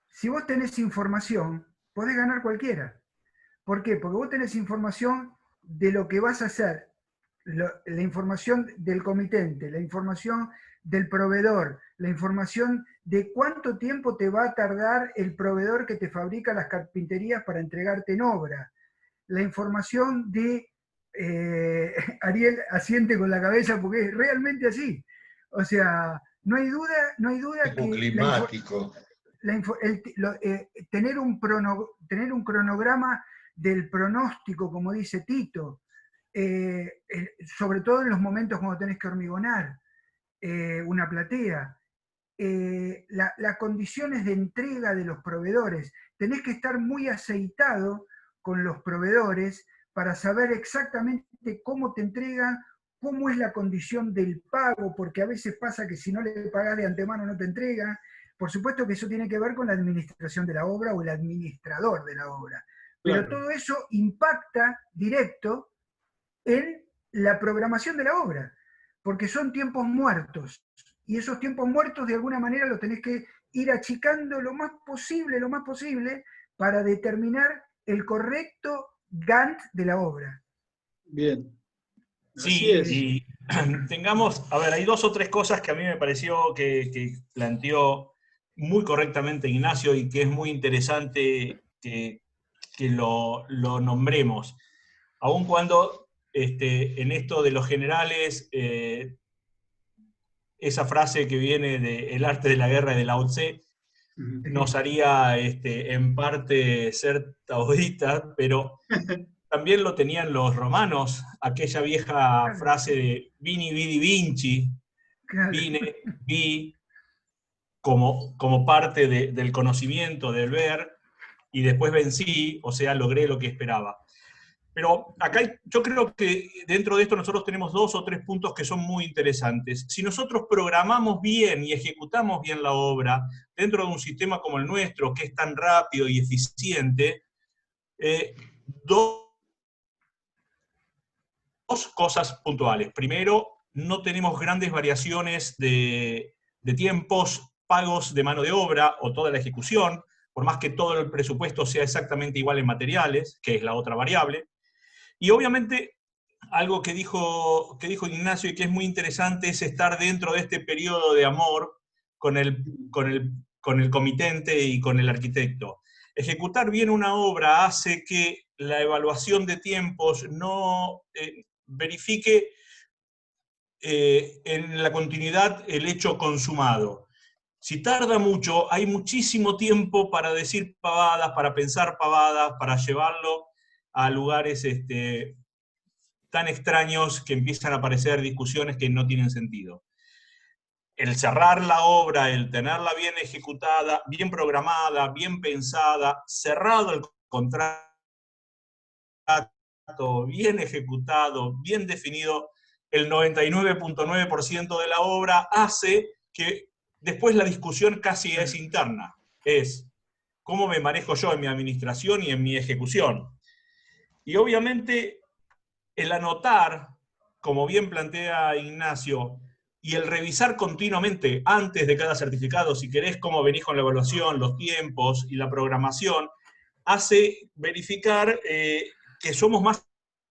Si vos tenés información, podés ganar cualquiera. ¿Por qué? Porque vos tenés información de lo que vas a hacer, la información del comitente, la información del proveedor, la información de cuánto tiempo te va a tardar el proveedor que te fabrica las carpinterías para entregarte en obra, la información de Ariel asiente con la cabeza porque es realmente así. O sea, no hay duda que climático. Tener un cronograma del pronóstico, como dice Tito, sobre todo en los momentos cuando tenés que hormigonar una platea, las condiciones de entrega de los proveedores, tenés que estar muy aceitado con los proveedores para saber exactamente cómo te entregan, cómo es la condición del pago, porque a veces pasa que si no le pagás de antemano no te entrega. Por supuesto que eso tiene que ver con la administración de la obra o el administrador de la obra. Pero claro, todo eso impacta directo en la programación de la obra, porque son tiempos muertos. Y esos tiempos muertos de alguna manera los tenés que ir achicando lo más posible para determinar el correcto Gantt de la obra. Bien. Sí, y tengamos, a ver, hay 2 o 3 cosas que a mí me pareció que planteó muy correctamente Ignacio y que es muy interesante que lo nombremos. Aun cuando en esto de los generales, esa frase que viene de El arte de la guerra de Lao Tse, nos haría en parte ser taoístas, pero también lo tenían los romanos, aquella vieja Claro. frase de vini, vidi, vinci, Claro. vine, vi, como parte del conocimiento, del ver, y después vencí, o sea, logré lo que esperaba. Pero acá yo creo que dentro de esto nosotros tenemos 2 o 3 puntos que son muy interesantes. Si nosotros programamos bien y ejecutamos bien la obra dentro de un sistema como el nuestro, que es tan rápido y eficiente, dos cosas puntuales. Primero, no tenemos grandes variaciones de tiempos, pagos de mano de obra o toda la ejecución, por más que todo el presupuesto sea exactamente igual en materiales, que es la otra variable. Y obviamente, algo que dijo Ignacio y que es muy interesante es estar dentro de este periodo de amor con el comitente y con el arquitecto. Ejecutar bien una obra hace que la evaluación de tiempos no verifique en la continuidad el hecho consumado. Si tarda mucho, hay muchísimo tiempo para decir pavadas, para pensar pavadas, para llevarlo a lugares tan extraños que empiezan a aparecer discusiones que no tienen sentido. El cerrar la obra, el tenerla bien ejecutada, bien programada, bien pensada, cerrado el contrato, bien ejecutado, bien definido, el 99.9% de la obra hace que después la discusión casi es interna. Es cómo me manejo yo en mi administración y en mi ejecución. Y obviamente el anotar, como bien plantea Ignacio, y el revisar continuamente antes de cada certificado, si querés cómo venís con la evaluación, los tiempos y la programación, hace verificar que somos más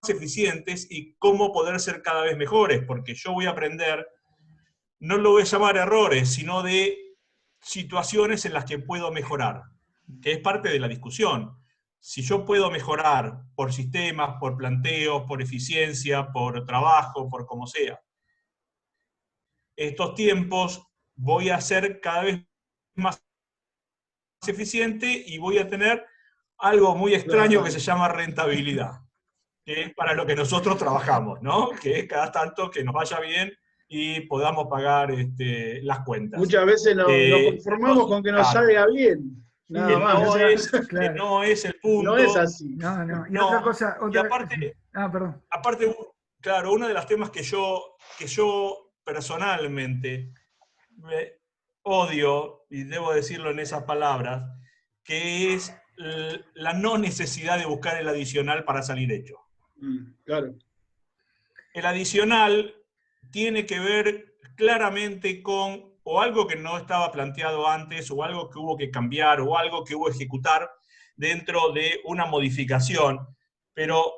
eficientes y cómo poder ser cada vez mejores, porque yo voy a aprender, no lo voy a llamar errores, sino de situaciones en las que puedo mejorar, que es parte de la discusión. Si yo puedo mejorar por sistemas, por planteos, por eficiencia, por trabajo, por como sea, estos tiempos voy a ser cada vez más eficiente y voy a tener algo muy extraño que se llama rentabilidad, que es para lo que nosotros trabajamos, ¿no? Que es cada tanto que nos vaya bien y podamos pagar las cuentas. Muchas veces nos conformamos con que nos salga bien. Nada más. Que no es el punto. No es así. No. Y otra cosa. Y aparte, perdón. Aparte, claro, uno de los temas que yo personalmente odio, y debo decirlo en esas palabras, que es la no necesidad de buscar el adicional para salir hecho. Claro. El adicional tiene que ver claramente con o algo que no estaba planteado antes, o algo que hubo que cambiar, o algo que hubo que ejecutar dentro de una modificación, pero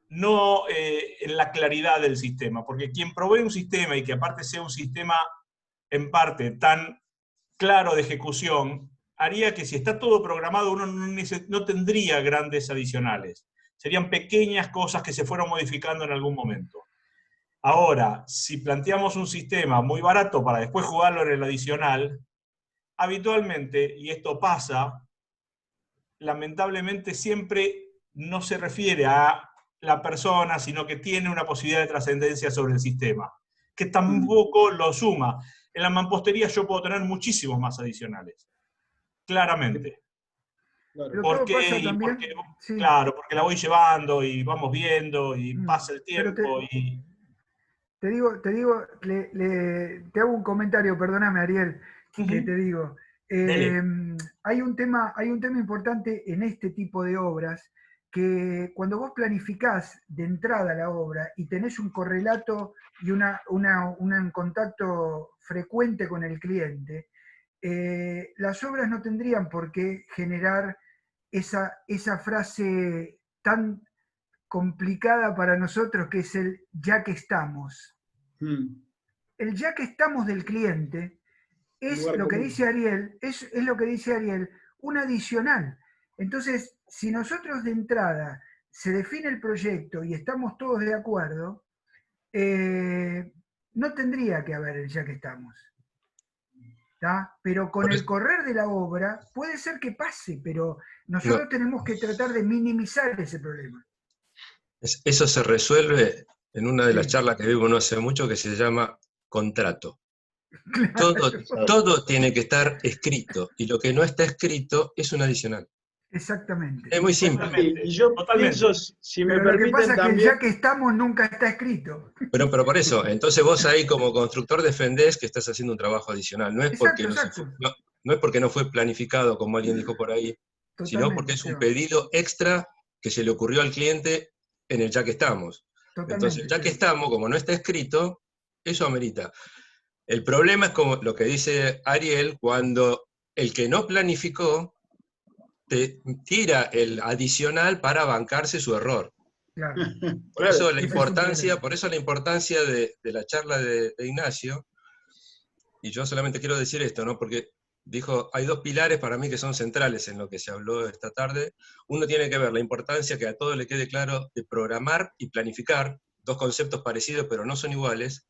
no en la claridad del sistema, porque quien provee un sistema y que aparte sea un sistema en parte tan claro de ejecución, haría que si está todo programado uno no tendría grandes adicionales. Serían pequeñas cosas que se fueron modificando en algún momento. Ahora, si planteamos un sistema muy barato para después jugarlo en el adicional, habitualmente, y esto pasa, lamentablemente siempre no se refiere a la persona, sino que tiene una posibilidad de trascendencia sobre el sistema, que tampoco lo suma. En la mampostería yo puedo tener muchísimos más adicionales, claramente. Claro. Sí. Claro, porque la voy llevando y vamos viendo y pasa el tiempo. Te hago un comentario, perdóname Ariel, que te digo. Hay un tema importante en este tipo de obras, que cuando vos planificás de entrada la obra y tenés un correlato y un contacto frecuente con el cliente, las obras no tendrían por qué generar esa frase tan complicada para nosotros, que es el ya que estamos. El ya que estamos del cliente es lo que dice Ariel, es lo que dice Ariel, un adicional. Entonces, si nosotros de entrada se define el proyecto y estamos todos de acuerdo, no tendría que haber el ya que estamos. ¿Tá? Pero con el correr de la obra puede ser que pase, pero nosotros tenemos que tratar de minimizar ese problema. Eso se resuelve en una de las charlas que vimos no hace mucho que se llama contrato. Todo tiene que estar escrito, y lo que no está escrito es un adicional. Exactamente. Es muy simple. Y yo pienso, si me Pero lo que permiten pasa es que también... ya que estamos nunca está escrito. Pero por eso, entonces vos ahí como constructor defendés que estás haciendo un trabajo adicional. No es porque, Exacto. no es porque no fue planificado, como alguien dijo por ahí, sino porque es un pedido extra que se le ocurrió al cliente en el ya que estamos. Entonces, ya que estamos, como no está escrito, eso amerita. El problema es como lo que dice Ariel, cuando el que no planificó te tira el adicional para bancarse su error. Claro. Por eso la importancia de la charla de Ignacio, y yo solamente quiero decir esto, ¿no? Porque dijo, hay dos pilares para mí que son centrales en lo que se habló esta tarde. Uno tiene que ver la importancia que a todos le quede claro de programar y planificar, dos conceptos parecidos pero no son iguales,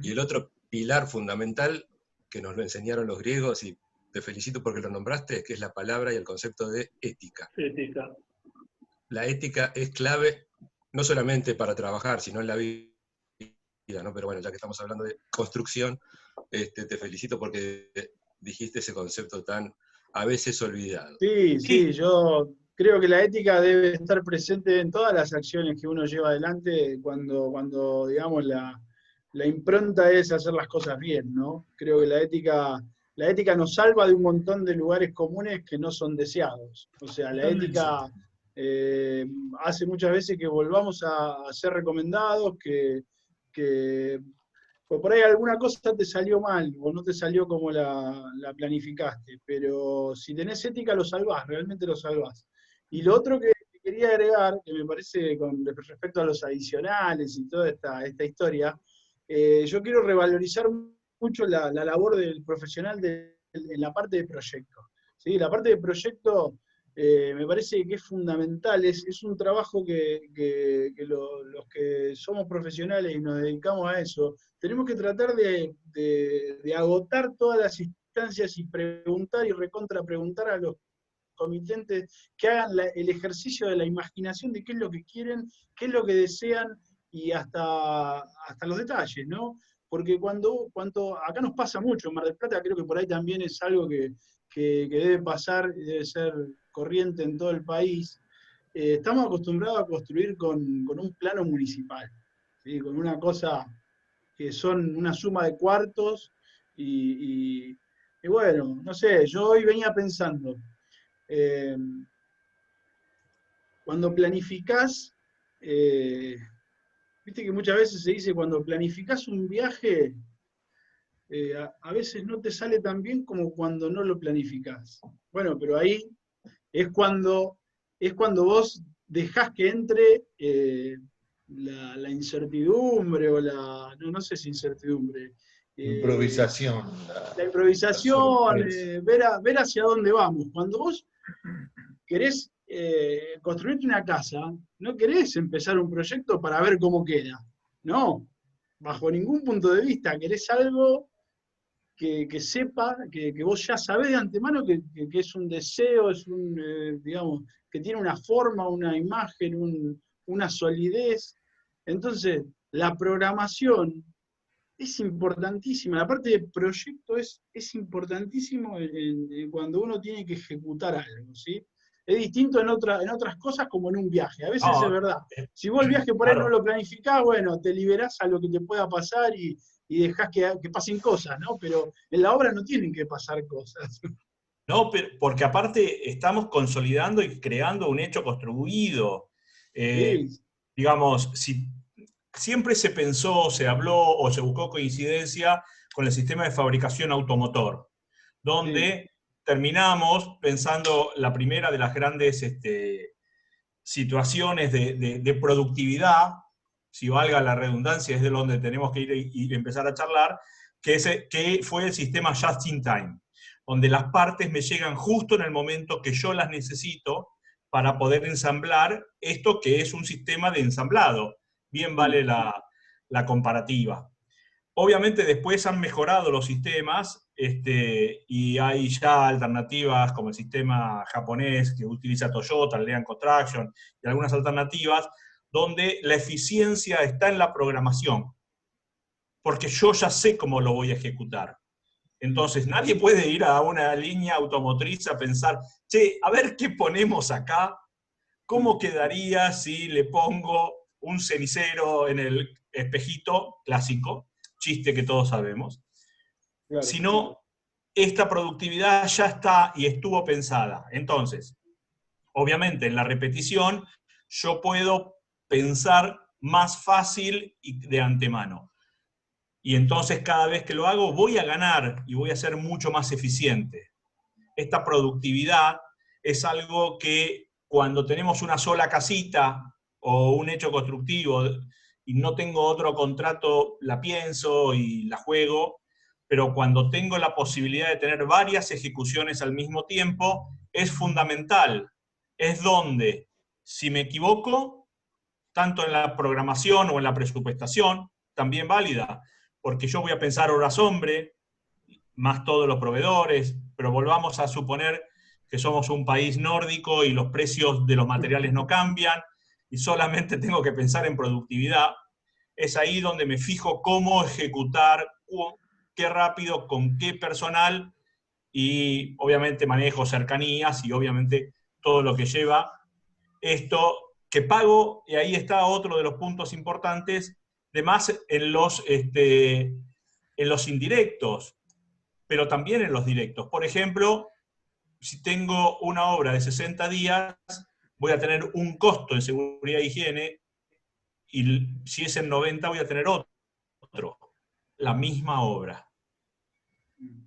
y el otro pilar fundamental, que nos lo enseñaron los griegos, y te felicito porque lo nombraste, que es la palabra y el concepto de ética. Ética. La ética es clave, no solamente para trabajar, sino en la vida, ¿no? Pero bueno, ya que estamos hablando de construcción, te felicito porque dijiste ese concepto tan a veces olvidado. Sí, yo creo que la ética debe estar presente en todas las acciones que uno lleva adelante cuando digamos, la impronta es hacer las cosas bien, ¿no? Creo que la ética nos salva de un montón de lugares comunes que no son deseados. O sea, la ética hace muchas veces que volvamos a ser recomendados, que pues por ahí alguna cosa te salió mal, o no te salió como la planificaste, pero si tenés ética lo salvás, realmente lo salvás. Y lo otro que quería agregar, que me parece con respecto a los adicionales y toda esta historia, yo quiero revalorizar mucho la labor del profesional en la parte de proyecto. ¿Sí? La parte de proyecto me parece que es fundamental, es un trabajo que los que somos profesionales y nos dedicamos a eso, tenemos que tratar de agotar todas las instancias y preguntar y recontrapreguntar a los comitentes que hagan el ejercicio de la imaginación de qué es lo que quieren, qué es lo que desean y hasta los detalles, ¿no? Porque acá nos pasa mucho, en Mar del Plata creo que por ahí también es algo que debe pasar, debe ser corriente en todo el país. Estamos acostumbrados a construir con un plano municipal, ¿sí? Con una cosa que son una suma de cuartos y bueno, no sé, yo hoy venía pensando, cuando planificás, viste que muchas veces se dice cuando planificás un viaje, a veces no te sale tan bien como cuando no lo planificás. Bueno, pero ahí es cuando vos dejás que entre la incertidumbre o no sé si incertidumbre. Improvisación. La improvisación, ver hacia dónde vamos. Cuando vos querés construirte una casa, no querés empezar un proyecto para ver cómo queda. No, bajo ningún punto de vista. Querés algo que sepa, que vos ya sabés de antemano que es un deseo, es digamos, que tiene una forma, una imagen, una solidez. Entonces, la programación es importantísima, la parte de proyecto es importantísimo cuando uno tiene que ejecutar algo, ¿sí? Es distinto en otras cosas como en un viaje, a veces es verdad. Si vos el viaje por ahí no lo planificás, bueno, te liberás a lo que te pueda pasar y dejás que pasen cosas, ¿no? Pero en la obra no tienen que pasar cosas. No, porque aparte estamos consolidando y creando un hecho construido. Sí. Digamos, siempre se pensó, se habló o se buscó coincidencia con el sistema de fabricación automotor, donde terminamos pensando la primera de las grandes situaciones de productividad, si valga la redundancia, es de donde tenemos que ir y empezar a charlar, que fue el sistema just in time, donde las partes me llegan justo en el momento que yo las necesito para poder ensamblar esto que es un sistema de ensamblado. Bien vale la comparativa. Obviamente después han mejorado los sistemas y hay ya alternativas como el sistema japonés que utiliza Toyota, el Lean Construction y algunas alternativas, donde la eficiencia está en la programación, porque yo ya sé cómo lo voy a ejecutar. Entonces nadie puede ir a una línea automotriz a pensar, che, a ver qué ponemos acá, cómo quedaría si le pongo un cenicero en el espejito clásico, chiste que todos sabemos, Claro. sino esta productividad ya está y estuvo pensada. Entonces, obviamente en la repetición yo puedo pensar más fácil y de antemano. Y entonces cada vez que lo hago voy a ganar y voy a ser mucho más eficiente. Esta productividad es algo que cuando tenemos una sola casita o un hecho constructivo y no tengo otro contrato, la pienso y la juego, pero cuando tengo la posibilidad de tener varias ejecuciones al mismo tiempo, es fundamental. Es donde, si me equivoco, tanto en la programación o en la presupuestación, también válida, porque yo voy a pensar horas hombre, más todos los proveedores, pero volvamos a suponer que somos un país nórdico y los precios de los materiales no cambian, y solamente tengo que pensar en productividad. Es ahí donde me fijo cómo ejecutar, qué rápido, con qué personal, y obviamente manejo cercanías y obviamente todo lo que lleva esto que pago, y ahí está otro de los puntos importantes, de más en los indirectos, pero también en los directos. Por ejemplo, si tengo una obra de 60 días, voy a tener un costo en seguridad e higiene, y si es en 90 voy a tener otro, la misma obra.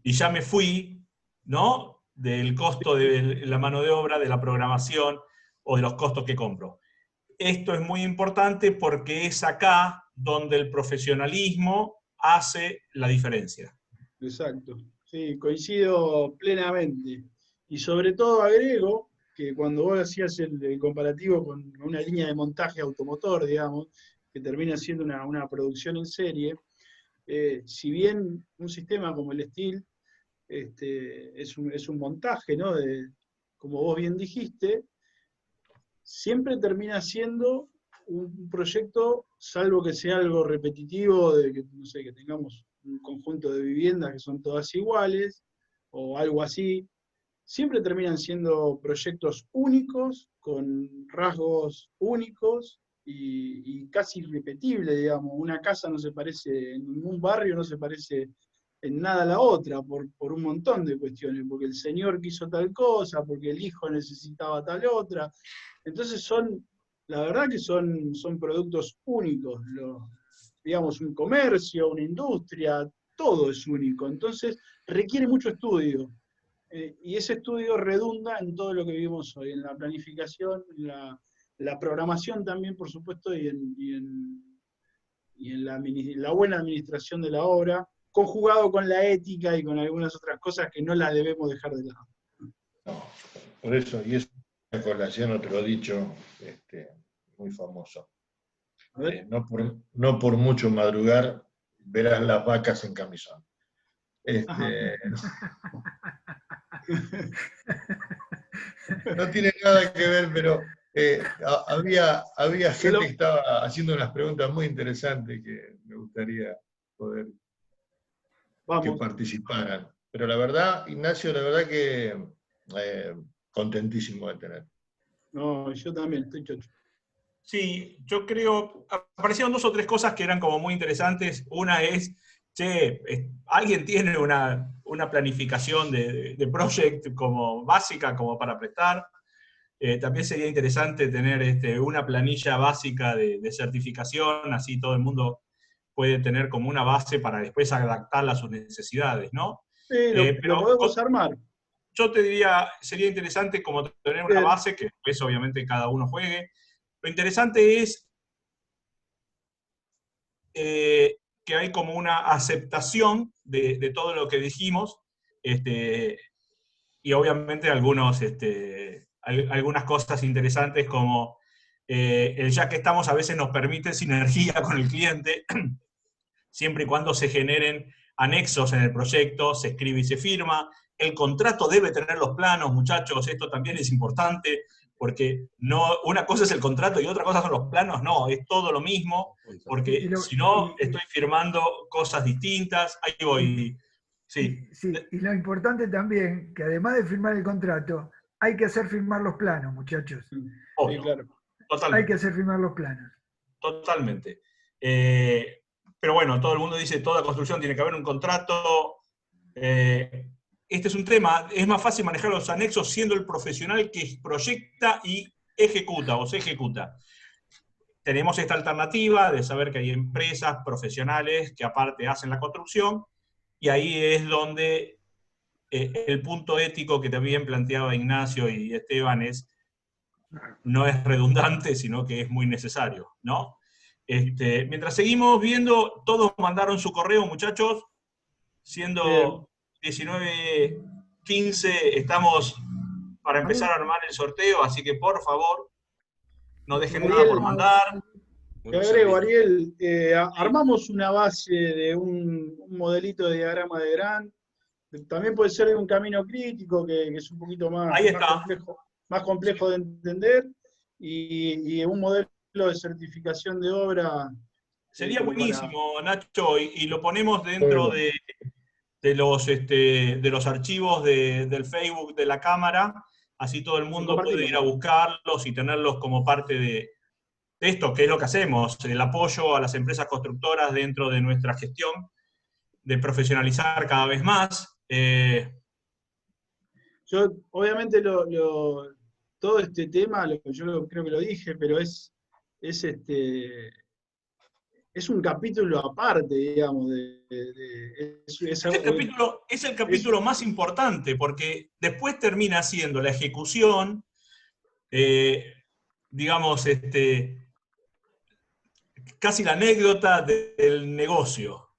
Y ya me fui, ¿no?, del costo de la mano de obra, de la programación o de los costos que compro. Esto es muy importante porque es acá donde el profesionalismo hace la diferencia. Exacto, sí, coincido plenamente. Y sobre todo agrego que cuando vos hacías el comparativo con una línea de montaje automotor, digamos, que termina siendo una producción en serie, si bien un sistema como el Steel es un montaje, ¿no? Como vos bien dijiste, siempre termina siendo un proyecto, salvo que sea algo repetitivo, de que, no sé, que tengamos un conjunto de viviendas que son todas iguales, o algo así, siempre terminan siendo proyectos únicos, con rasgos únicos, y casi irrepetibles, digamos. Una casa no se parece, en ningún barrio no se parece en nada a la otra, por un montón de cuestiones, porque el señor quiso tal cosa, porque el hijo necesitaba tal otra. Entonces la verdad que son productos únicos, digamos, un comercio, una industria, todo es único. Entonces requiere mucho estudio, y ese estudio redunda en todo lo que vivimos hoy, en la planificación, en la programación también, por supuesto, y en la buena administración de la obra, conjugado con la ética y con algunas otras cosas que no las debemos dejar de lado. No, por eso, y es una colación, otro dicho muy famoso. No por mucho madrugar, verás las vacas en camisón. No tiene nada que ver, pero había gente que estaba haciendo unas preguntas muy interesantes que me gustaría poder que participaran. Pero la verdad, Ignacio, la verdad que contentísimo de tener. No, yo también, estoy chocho. Sí, yo creo, aparecieron 2 o 3 cosas que eran como muy interesantes. Una es, che, alguien tiene una planificación de project como básica, como para prestar. También sería interesante tener una planilla básica de certificación, así todo el mundo puede tener como una base para después adaptarla a sus necesidades, ¿no? Lo podemos armar. Yo te diría, sería interesante como tener una base que después obviamente cada uno juegue. Lo interesante es que hay como una aceptación de todo lo que dijimos, y obviamente algunas cosas interesantes como el ya que estamos a veces nos permite sinergia con el cliente, siempre y cuando se generen anexos en el proyecto, se escribe y se firma. El contrato debe tener los planos, muchachos, esto también es importante, porque no, una cosa es el contrato y otra cosa son los planos, no, es todo lo mismo, porque si no, estoy firmando cosas distintas, ahí voy. Sí. Sí, y lo importante también, que además de firmar el contrato, hay que hacer firmar los planos, muchachos. Obvio, sí, claro. totalmente. Hay que hacer firmar los planos. Totalmente. Pero bueno, todo el mundo dice, toda construcción tiene que haber un contrato. Este es un tema, es más fácil manejar los anexos siendo el profesional que proyecta y ejecuta, o se ejecuta. Tenemos esta alternativa de saber que hay empresas profesionales que aparte hacen la construcción, y ahí es donde el punto ético que también planteaba Ignacio y Esteban no es redundante, sino que es muy necesario, ¿no? Mientras seguimos viendo, todos mandaron su correo, muchachos, siendo 19:15, estamos para empezar a armar el sorteo, así que por favor, no dejen nada por mandar. Te agrego, Ariel, armamos una base de un modelito de diagrama de Grant. También puede ser de un camino crítico, que es un poquito más complejo de entender, y un modelo de certificación de obra. Sería buenísimo, Nacho, y lo ponemos dentro de los archivos del Facebook de la Cámara, así todo el mundo puede ir a buscarlos y tenerlos como parte de esto, que es lo que hacemos, el apoyo a las empresas constructoras dentro de nuestra gestión, de profesionalizar cada vez más. Yo, obviamente, todo este tema, yo creo que lo dije, pero es un capítulo aparte, digamos. Es el capítulo más importante, porque después termina siendo la ejecución, digamos, casi la anécdota del negocio.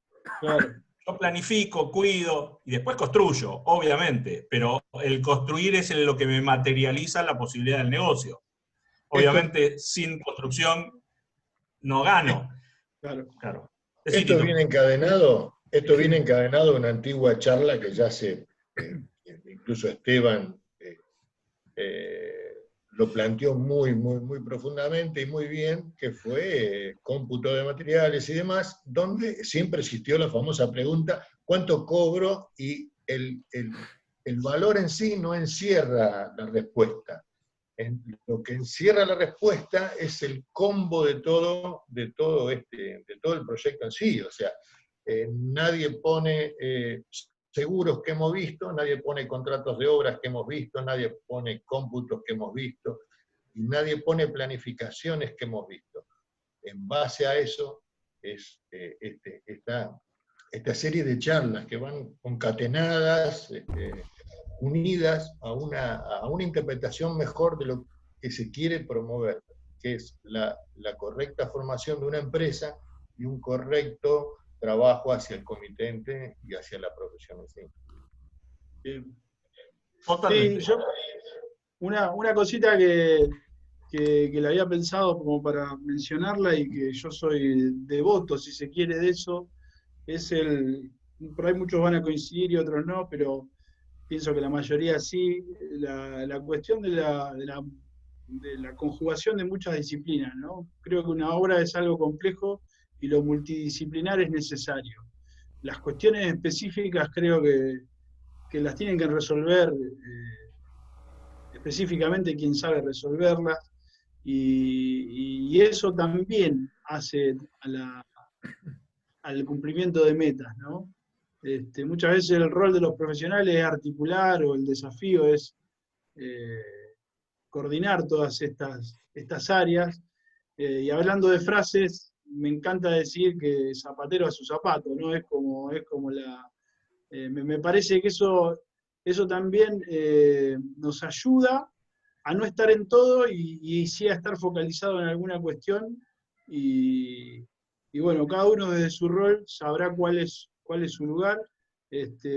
Claro. Yo planifico, cuido y después construyo, obviamente, pero el construir es lo que me materializa la posibilidad del negocio. Obviamente, sin construcción no gano. Claro. Esto viene encadenado a una antigua charla que ya incluso Esteban lo planteó muy, muy, muy profundamente y muy bien, que fue cómputo de materiales y demás, donde siempre existió la famosa pregunta, ¿cuánto cobro? Y el valor en sí no encierra la respuesta. Lo que encierra la respuesta es el combo de todo el proyecto en sí. O sea, nadie pone seguros que hemos visto, nadie pone contratos de obras que hemos visto, nadie pone cómputos que hemos visto, y nadie pone planificaciones que hemos visto. En base a eso es esta serie de charlas que van concatenadas, unidas a una interpretación mejor de lo que se quiere promover, que es la correcta formación de una empresa y un correcto trabajo hacia el comitente y hacia la profesión en sí. Sí, yo, una cosita que le había pensado como para mencionarla y que yo soy devoto, si se quiere, de eso, es por ahí muchos van a coincidir y otros no, pero pienso que la mayoría sí, la cuestión de la conjugación de muchas disciplinas, ¿no? Creo que una obra es algo complejo y lo multidisciplinar es necesario. Las cuestiones específicas creo que las tienen que resolver específicamente quien sabe resolverlas, y eso también hace al cumplimiento de metas, ¿no? Muchas veces el rol de los profesionales es articular, o el desafío es coordinar todas estas áreas. Y hablando de frases, me encanta decir que zapatero a su zapato, ¿no? Me parece que eso también nos ayuda a no estar en todo y sí a estar focalizado en alguna cuestión. Y bueno, cada uno desde su rol sabrá cuál es su lugar,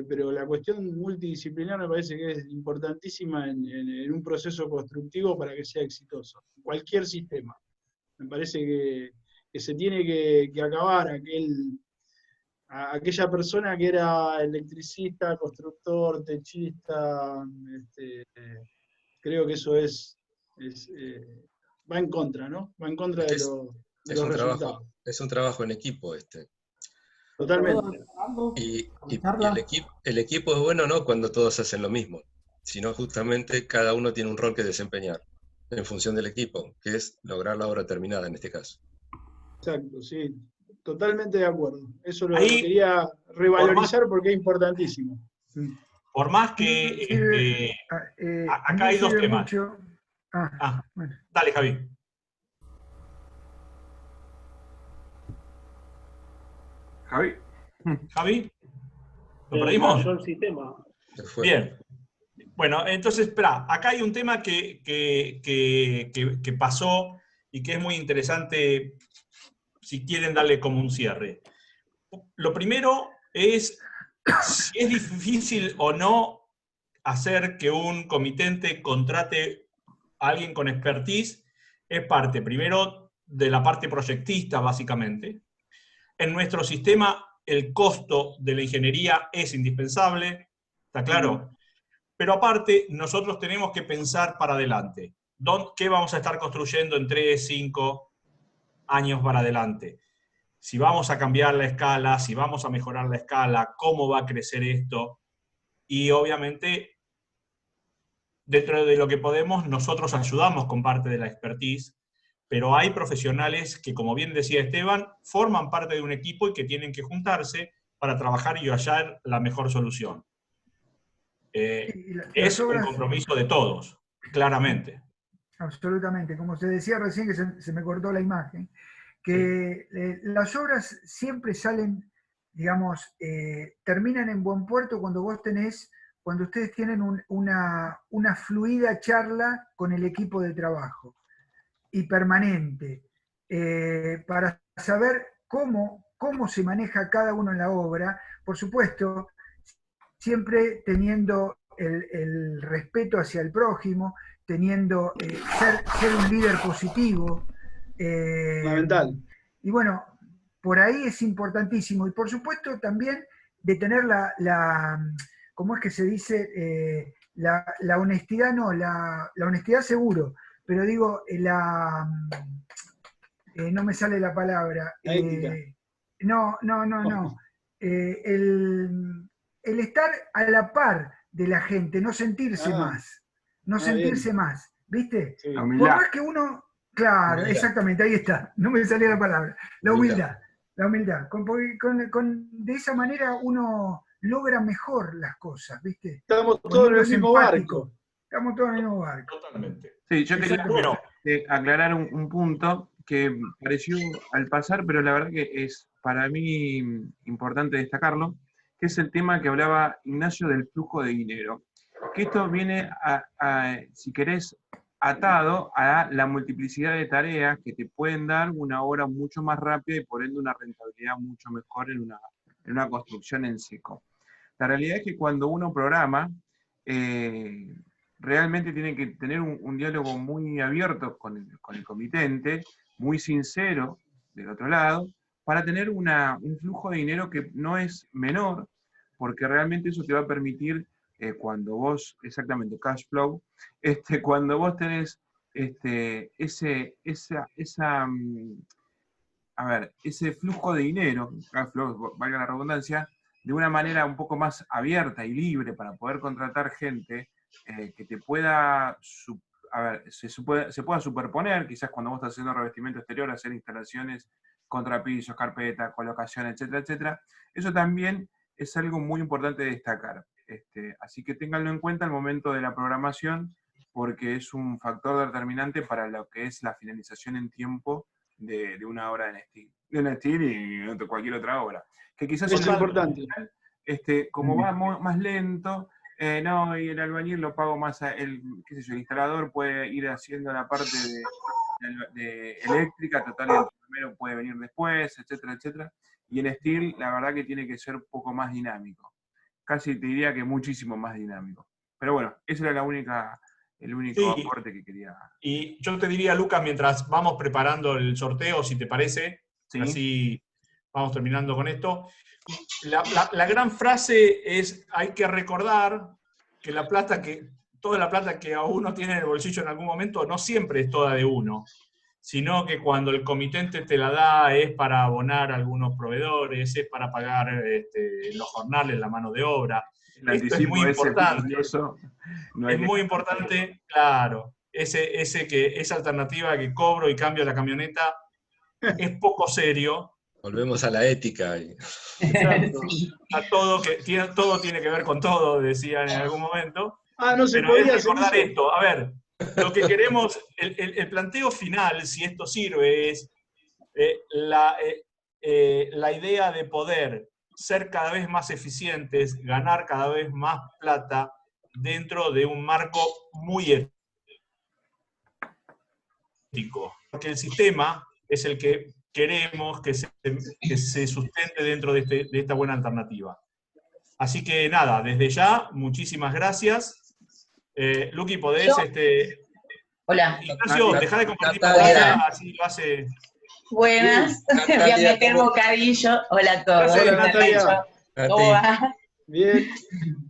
pero la cuestión multidisciplinar me parece que es importantísima en un proceso constructivo para que sea exitoso. Cualquier sistema. Me parece que se tiene que acabar aquella persona que era electricista, constructor, techista. Creo que eso es va en contra, ¿no? Va en contra de los resultados. Es un trabajo en equipo este. Totalmente. Y el equipo es bueno no cuando todos hacen lo mismo, sino justamente cada uno tiene un rol que desempeñar en función del equipo, que es lograr la obra terminada en este caso. Exacto, sí. Totalmente de acuerdo. Eso lo Ahí, quería revalorizar porque es importantísimo. Por más que acá hay dos temas. Mucho. Bueno. Dale, Javi. Javi, ¿lo perdimos? El sistema. Bien. Bueno, entonces, espera, acá hay un tema que pasó y que es muy interesante si quieren darle como un cierre. Lo primero es si es difícil o no hacer que un comitente contrate a alguien con expertise. Es parte, primero, de la parte proyectista, básicamente. En nuestro sistema, el costo de la ingeniería es indispensable, ¿está claro? Pero aparte, nosotros tenemos que pensar para adelante. ¿Qué vamos a estar construyendo en 3, 5 años para adelante? Si vamos a cambiar la escala, si vamos a mejorar la escala, cómo va a crecer esto. Y obviamente, dentro de lo que podemos, nosotros ayudamos con parte de la expertise, pero hay profesionales que, como bien decía Esteban, forman parte de un equipo y que tienen que juntarse para trabajar y hallar la mejor solución. Es un compromiso de todos, claramente. Absolutamente. Como se decía recién, que se me cortó la imagen, que las obras siempre salen, digamos, terminan en buen puerto cuando ustedes tienen una fluida charla con el equipo de trabajo y permanente, para saber cómo se maneja cada uno en la obra, por supuesto, siempre teniendo el respeto hacia el prójimo, teniendo ser un líder positivo. Fundamental. Y bueno, por ahí es importantísimo. Y por supuesto también de tener ¿cómo es que se dice? La honestidad, no, la honestidad seguro, pero digo, no me sale la palabra. La ética. No. El estar a la par de la gente, no sentirse más. No sentirse bien. más, ¿viste? Sí. Por más que uno... Claro, Humildad. exactamente, ahí está. No me salía la palabra. La humildad. De esa manera uno logra mejor las cosas, ¿viste? Estamos todos en el mismo barco. Estamos todos en el mismo barco. Totalmente. Sí, yo quería aclarar un punto que pareció al pasar, pero la verdad que es para mí importante destacarlo, que es el tema que hablaba Ignacio del flujo de dinero. Que esto viene si querés, atado a la multiplicidad de tareas que te pueden dar una obra mucho más rápida y por ende una rentabilidad mucho mejor en una construcción en seco. La realidad es que cuando uno programa, realmente tiene que tener un diálogo muy abierto con el comitente, muy sincero del otro lado, para tener un flujo de dinero que no es menor, porque realmente eso te va a permitir, cuando vos, exactamente, cash flow, cuando vos tenés ese flujo de dinero, cash flow, valga la redundancia, de una manera un poco más abierta y libre para poder contratar gente que te pueda, se pueda superponer, quizás cuando vos estás haciendo revestimiento exterior, hacer instalaciones, contrapisos, carpeta, colocación, etcétera, etcétera. Eso también es algo muy importante de destacar. Así que ténganlo en cuenta al momento de la programación, porque es un factor determinante para lo que es la finalización en tiempo de una obra en steel. De una steel y de cualquier otra obra. Que quizás es importante. Como va más lento, no, y el albañil lo pago más, el instalador puede ir haciendo la parte de eléctrica, total, el primero puede venir después, etcétera, etcétera. Y en steel, la verdad que tiene que ser un poco más dinámico. Casi te diría que muchísimo más dinámico. Pero bueno, ese era el único aporte que quería. Y yo te diría, Lucas, mientras vamos preparando el sorteo, si te parece, ¿sí? Así vamos terminando con esto. La gran frase es, hay que recordar que la plata que toda la plata que uno tiene en el bolsillo en algún momento no siempre es toda de uno, sino que cuando el comitente te la da es para abonar a algunos proveedores, es para pagar los jornales, la mano de obra. El Esto es muy anticipo ese importante. furioso, no hay Es que muy estar importante, claro, esa alternativa que cobro y cambio la camioneta es poco serio. Volvemos a la ética. Exacto. Sí. Todo tiene que ver con todo, decían en algún momento. No se Pero podía es hacer recordar eso. esto. A ver, lo que queremos, el planteo final, si esto sirve, es la idea de poder ser cada vez más eficientes, ganar cada vez más plata dentro de un marco muy ético. Porque el sistema es el que queremos que se sustente dentro de esta buena alternativa. Así que nada, desde ya, muchísimas gracias. Luqui, ¿podés? Hola. Ignacio, dejá de compartir Natalia. pantalla, así lo hace. Buenas. Natalia, Voy a meter ¿cómo? bocadillo. Hola a todos. Hola, Natalia. ¿Cómo va? Bien.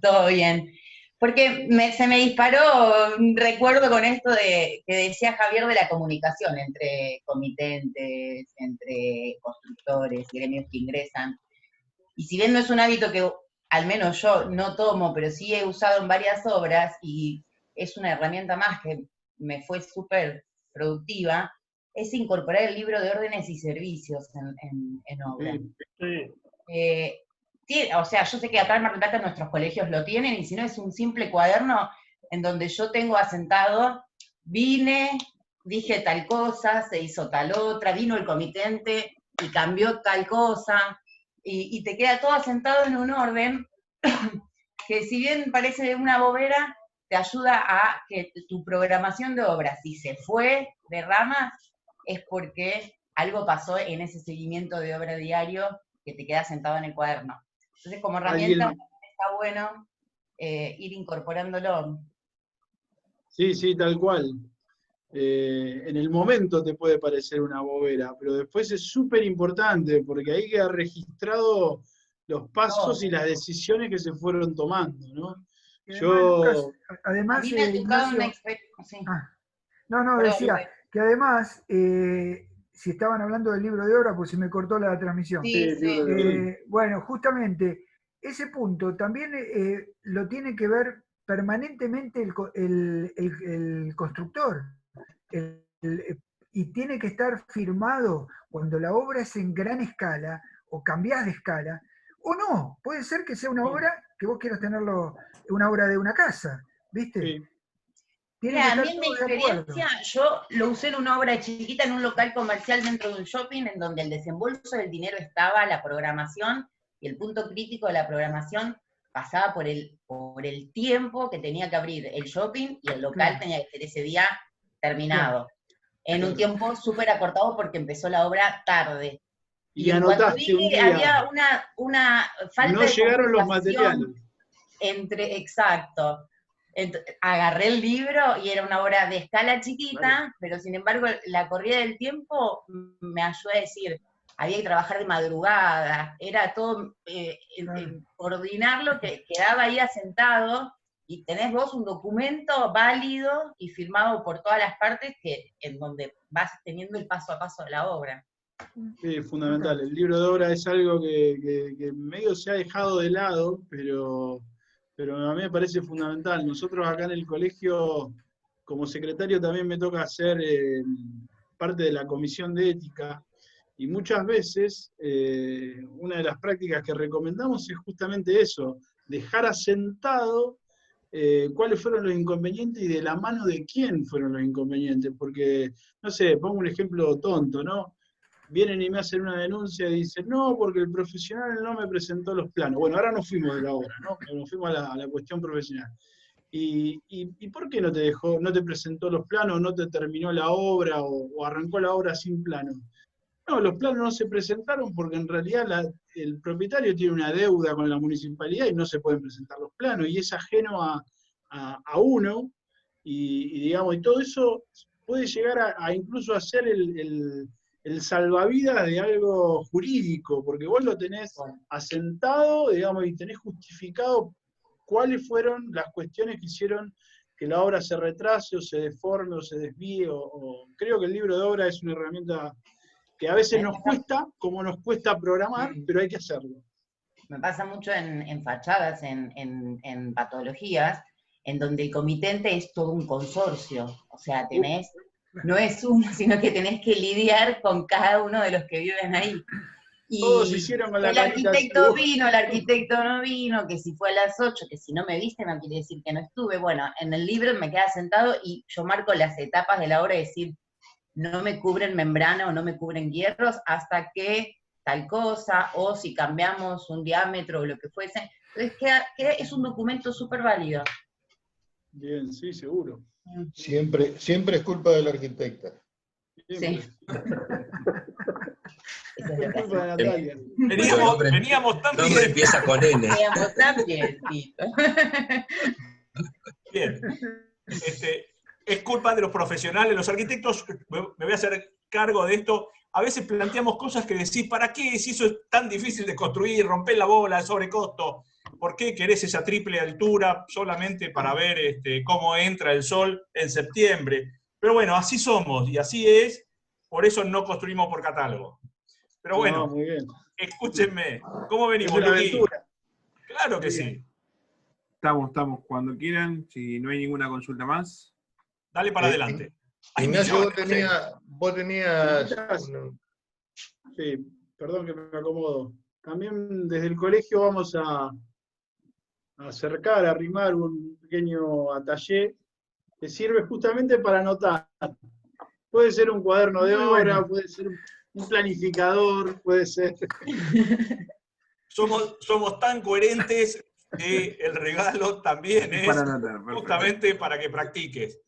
Todo bien. Porque se me disparó un recuerdo con esto que decía Javier de la comunicación entre comitentes, entre constructores, gremios que ingresan. Y si bien no es un hábito que al menos yo no tomo, pero sí he usado en varias obras y es una herramienta más que me fue súper productiva, es incorporar el libro de órdenes y servicios en obra. O sea, yo sé que acá en Mar del Plata nuestros colegios lo tienen, y si no es un simple cuaderno en donde yo tengo asentado, vine, dije tal cosa, se hizo tal otra, vino el comitente y cambió tal cosa, y te queda todo asentado en un orden que si bien parece una bobera, te ayuda a que tu programación de obra, si se fue de ramas, es porque algo pasó en ese seguimiento de obra diario que te queda sentado en el cuaderno. Entonces, como herramienta, está bueno ir incorporándolo. Sí, tal cual. En el momento te puede parecer una bobera, pero después es súper importante, porque ahí queda registrado los pasos y las decisiones que se fueron tomando, ¿no? Además, a mí me ha tocado Ignacio, una experiencia. Sí. No, Perdón, decía Lupe. que además, si estaban hablando del libro de obra, pues se me cortó la transmisión. Sí. Bueno, justamente, ese punto también lo tiene que ver permanentemente el constructor. Y tiene que estar firmado cuando la obra es en gran escala, o cambiás de escala, o no, puede ser que sea una obra que vos quieras tenerlo, una obra de una casa, ¿viste? Sí. Tiene Mira, que a estar mí en mi todo de acuerdo. experiencia, yo lo usé en una obra chiquita, en un local comercial dentro de un shopping, en donde el desembolso del dinero estaba, la programación, y el punto crítico de la programación pasaba por el tiempo que tenía que abrir el shopping, y el local tenía que ser ese día terminado. En un tiempo súper acortado porque empezó la obra tarde. Y en cuanto anotaste vi un que día. había una falta No de llegaron los comunicación materiales. exacto. Agarré el libro y era una obra de escala chiquita, pero sin embargo la corrida del tiempo me ayudó a decir, había que trabajar de madrugada, era todo coordinarlo, que quedaba ahí asentado, y tenés vos un documento válido y firmado por todas las partes en donde vas teniendo el paso a paso de la obra. Sí, fundamental. El libro de obra es algo que medio se ha dejado de lado, pero a mí me parece fundamental. Nosotros acá en el colegio, como secretario, también me toca hacer parte de la comisión de ética, y muchas veces una de las prácticas que recomendamos es justamente eso, dejar asentado cuáles fueron los inconvenientes y de la mano de quién fueron los inconvenientes, porque, no sé, pongo un ejemplo tonto, ¿no? Vienen y me hacen una denuncia y dicen, no, porque el profesional no me presentó los planos. Bueno, ahora nos fuimos de la obra, ¿no? Nos fuimos a la cuestión profesional. ¿Y por qué no te presentó los planos, no te terminó la obra o arrancó la obra sin planos? No, los planos no se presentaron porque en realidad el propietario tiene una deuda con la municipalidad y no se pueden presentar los planos, y es ajeno a uno, y digamos, y todo eso puede llegar a incluso a ser el salvavidas de algo jurídico, porque vos lo tenés asentado, digamos, y tenés justificado cuáles fueron las cuestiones que hicieron que la obra se retrase o se deforme o se desvíe. Creo que el libro de obra es una herramienta que a veces nos cuesta, como nos cuesta programar, pero hay que hacerlo. Me pasa mucho en fachadas, en patologías, en donde el comitente es todo un consorcio. O sea, no es uno, sino que tenés que lidiar con cada uno de los que viven ahí. Y todos hicieron con la el arquitecto vino, el arquitecto no vino, que si fue a las 8, que si no me viste no quiere decir que no estuve. Bueno, en el libro me queda sentado y yo marco las etapas de la obra, es decir, no me cubren membrana o no me cubren hierros hasta que tal cosa, o si cambiamos un diámetro o lo que fuese. Entonces es un documento súper válido. Bien, sí, seguro. Siempre es culpa del arquitecta. Sí. Eso es lo que Culpa de hacemos. Natalia. Veníamos tan El nombre empieza con N. Veníamos tan bien, Tito. bien. Es culpa de los profesionales, los arquitectos, me voy a hacer cargo de esto, a veces planteamos cosas que decís, ¿para qué? Si eso es tan difícil de construir, romper la bola, el sobrecosto, ¿por qué querés esa triple altura solamente para ver cómo entra el sol en septiembre? Pero bueno, así somos y así es, por eso no construimos por catálogo. Pero bueno, No, muy bien. escúchenme, ¿cómo venimos, Es una Luqui? aventura. Claro que Muy sí. bien. Estamos cuando quieran, si no hay ninguna consulta más. Dale para adelante. Hay Ignacio, millones, vos tenías Sí, perdón que me acomodo. También desde el colegio vamos a acercar, a arrimar un pequeño taller que sirve justamente para anotar. Puede ser un cuaderno de Muy obra, bueno. puede ser un planificador, puede ser... Somos tan coherentes que el regalo también es Para anotar, perfecto. justamente para que practiques,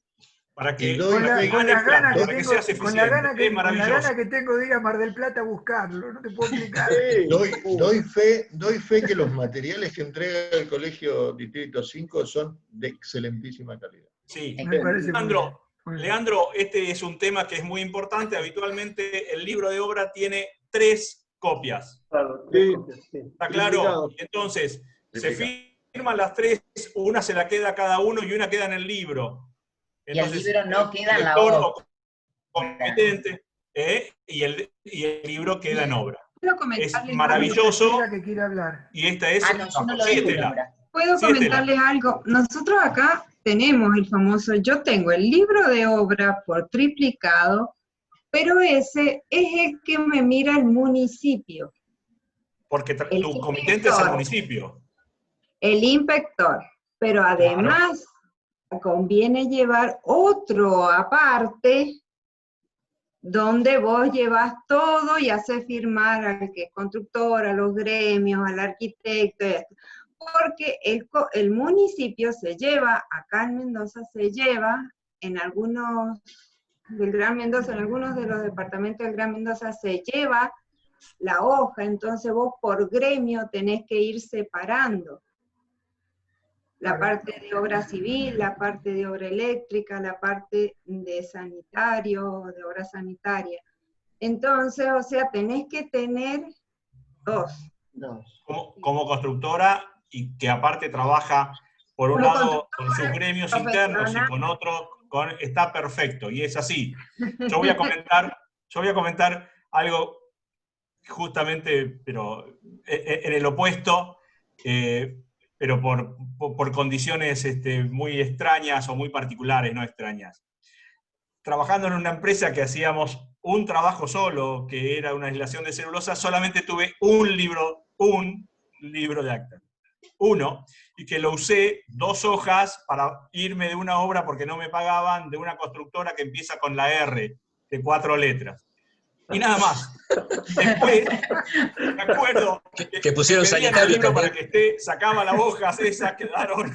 para que Y doy fe- Con ganes las plata, ganas que para que tengo, seas con la eficiente. gana Es con la maravilloso. gana que tengo de ir a Mar del Plata a buscarlo, no te puedo explicar. Sí. doy fe que los materiales que entrega el Colegio Distrito 5 son de excelentísima calidad. Sí. Me parece muy bien. Muy bien. Leandro, este es un tema que es muy importante. Habitualmente el libro de obra tiene 3 copias. Sí. ¿Está claro? Triplicado. Entonces, se Triplicado. firman las 3, una se la queda cada uno y una queda en el libro. Y el libro no queda en la lector obra. o comitente, y el libro queda en obra. ¿Puedo Es comentarles maravilloso Mira que quiere hablar. y esta es... No, yo no lo dejo en obra. ¿Puedo Sí, comentarles algo? Nosotros acá tenemos el famoso, yo tengo el libro de obra por triplicado, pero ese es el que me mira el municipio. Porque El tu comitente es el inspector. municipio. El inspector, pero además conviene llevar otro aparte donde vos llevas todo y haces firmar al que es constructor, a los gremios, al arquitecto, porque el municipio se lleva, acá en Mendoza se lleva, en algunos del Gran Mendoza, en algunos de los departamentos del Gran Mendoza se lleva la hoja, entonces vos por gremio tenés que ir separando. La parte de obra civil, la parte de obra eléctrica, la parte de sanitario, de obra sanitaria. Entonces, o sea, tenés que tener dos. Como constructora y que aparte trabaja, por un Como lado, con sus constructora gremios internos y con otro, está perfecto, y es así. Yo voy a comentar algo justamente, pero en el opuesto, pero por condiciones muy extrañas o muy particulares, no extrañas. Trabajando en una empresa que hacíamos un trabajo solo, que era una aislación de celulosa, solamente tuve un libro de acta. Uno, y que lo usé 2 hojas para irme de una obra porque no me pagaban, de una constructora que empieza con la R, de 4 letras. Y nada más. Después, me acuerdo que pusieron me pedían sanitario el libro también. para que esté, sacaba las hojas esas, quedaron,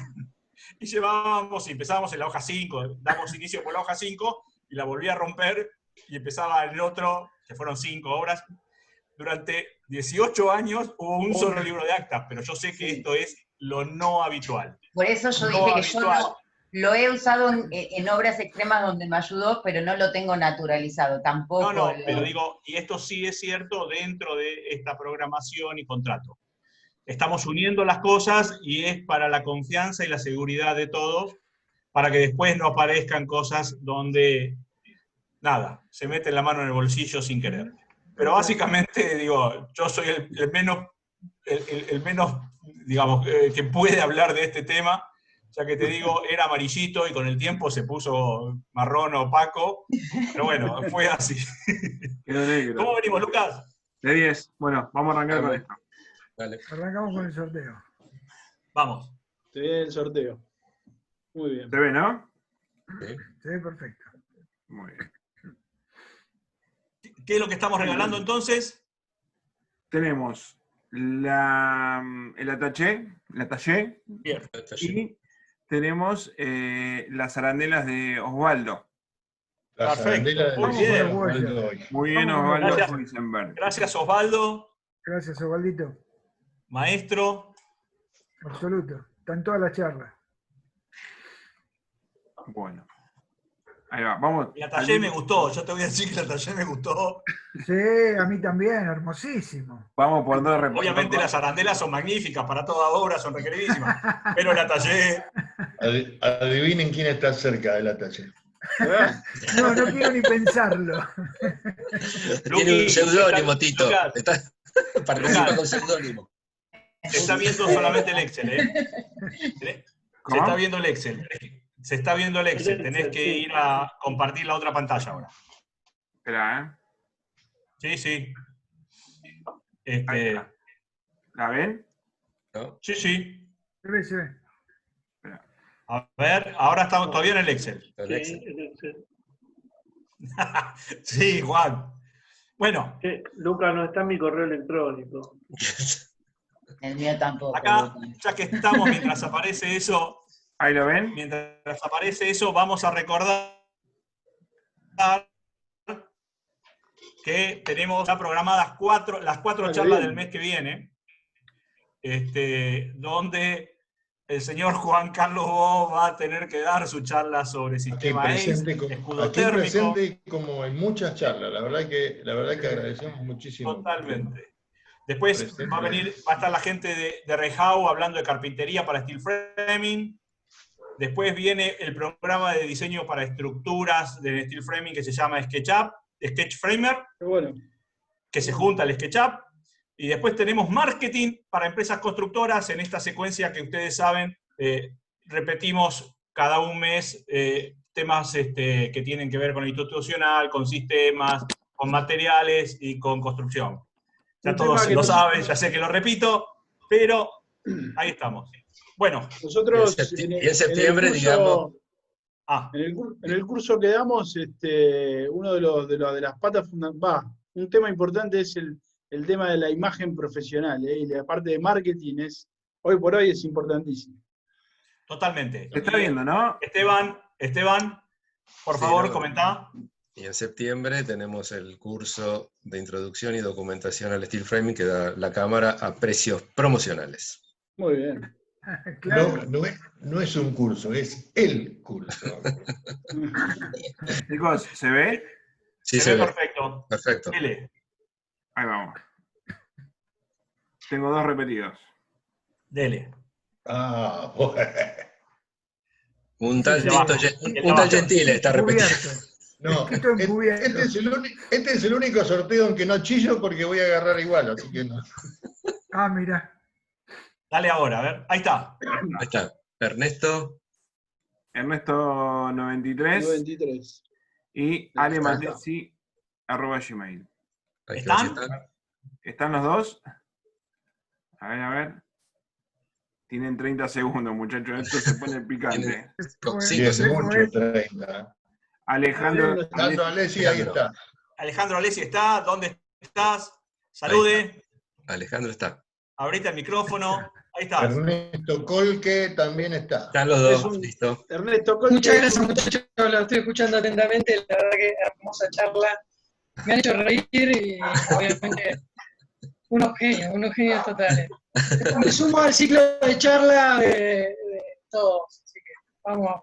y llevábamos, y empezábamos en la hoja 5, damos inicio por la hoja 5, y la volví a romper, y empezaba el otro, que fueron 5 obras. Durante 18 años hubo un solo libro de actas, pero yo sé que esto es lo no habitual. Por eso yo No dije que yo habitual. lo he usado en obras extremas donde me ayudó, pero no lo tengo naturalizado, tampoco. No, pero digo, y esto sí es cierto dentro de esta programación y contrato. Estamos uniendo las cosas y es para la confianza y la seguridad de todos, para que después no aparezcan cosas donde, nada, se mete la mano en el bolsillo sin querer. Pero básicamente, digo, yo soy el menos, digamos, que puede hablar de este tema, ya que te digo, era amarillito y con el tiempo se puso marrón opaco, pero bueno, fue así. Quedó negro. ¿Cómo venimos, Lucas? De 10. Bueno, vamos a arrancar con esto. Dale. Arrancamos con el sorteo. Vamos. Se viene el sorteo. Muy bien. ¿Se ve, no? Sí. Se ve perfecto. Muy bien. ¿Qué es lo que estamos regalando entonces? Tenemos el ataché, Bien. y tenemos las arandelas de Osvaldo. La Perfecto. zarandela del Muy bien. Osvaldo hoy. Muy bien, Vamos, Osvaldo gracias. Weisenberg. Gracias, Osvaldo, Gracias, Osvaldito. maestro. Absoluto. Está en toda la charla. Bueno. Ahí va, vamos. La tallé me gustó, yo te voy a decir que la tallé me gustó. Sí, a mí también, hermosísimo. Vamos por dos Obviamente las arandelas son magníficas, para toda obra son requeridísimas, pero la tallé. Adivinen quién está cerca de la talla. No, no quiero ni pensarlo. Tiene un seudónimo, Lucas, Tito. Participa con seudónimo. Se está viendo solamente el Excel, ¿eh? Se ¿Cómo? está viendo el Excel. Se está viendo el Excel. Tenés que ir a compartir la otra pantalla ahora. Espera, Sí, sí. Ahí está. ¿La ven? ¿No? Sí, sí. Se ve, se ve. A ver, ahora estamos todavía en el Excel. El Excel. Sí, Juan. Bueno, Lucas, no está en mi correo electrónico. El mío tampoco. acá, ya que estamos, mientras aparece eso, ¿Ahí lo ven? vamos a recordar que tenemos ya programadas las cuatro charlas del mes que viene, donde el señor Juan Carlos Bo va a tener que dar su charla sobre sistema ACE, escudo Aquí térmico. presente como en muchas charlas, la verdad que agradecemos muchísimo. Totalmente. Después Presente. va a estar la gente de Rehau hablando de carpintería para steel framing. Después viene el programa de diseño para estructuras de steel framing que se llama Sketch Framer, Qué bueno. que se junta al SketchUp. Y después tenemos marketing para empresas constructoras en esta secuencia que ustedes saben, repetimos cada un mes temas que tienen que ver con lo institucional, con sistemas, con materiales y con construcción. Ya Un todos tema que lo nos- saben, ya sé que lo repito, pero ahí estamos. Bueno, Nosotros Y en septiembre, digamos. En el curso que damos, uno de las patas fundamentales, un tema importante es el tema de la imagen profesional, y la parte de marketing hoy por hoy es importantísimo. totalmente. Se está viendo, ¿no? Esteban, por favor, comentá. Y en septiembre tenemos el curso de introducción y documentación al steel framing que da la Cámara a precios promocionales. Muy bien. Claro. No es un curso, es el curso. Chicos, ¿se ve? Sí, Se ve perfecto. Perfecto. Dele. Ahí vamos. Tengo dos repetidos. Dele. Ah, bueno. Un tal Sí, Tito, un tal Gentile está repetido. Encubierto. No, Esto encubierto. este es el único sorteo en que no chillo porque voy a agarrar igual, así que no. Ah, mira. Dale ahora, a ver. Ahí está. Ahí está. Ernesto. Ernesto 93 93. y alematesi@gmail. Ahí ¿Están? está. ¿Están los dos? A ver. Tienen 30 segundos, muchachos. Esto se pone picante. Con Sí, 5 es segundos. mucho 30. Alejandro. Alejandro Alessi, ahí está. Alejandro Alessi está. ¿Dónde estás? Salude. Alejandro está. Abrite el micrófono. Ahí estás. Ernesto Colque también está. Están los dos. Listo. Ernesto Colque. Muchas gracias, muchachos. Lo estoy escuchando atentamente. La verdad que hermosa charla. Me han hecho reír y obviamente unos genios totales. Me sumo al ciclo de charla de todos. Así que vamos.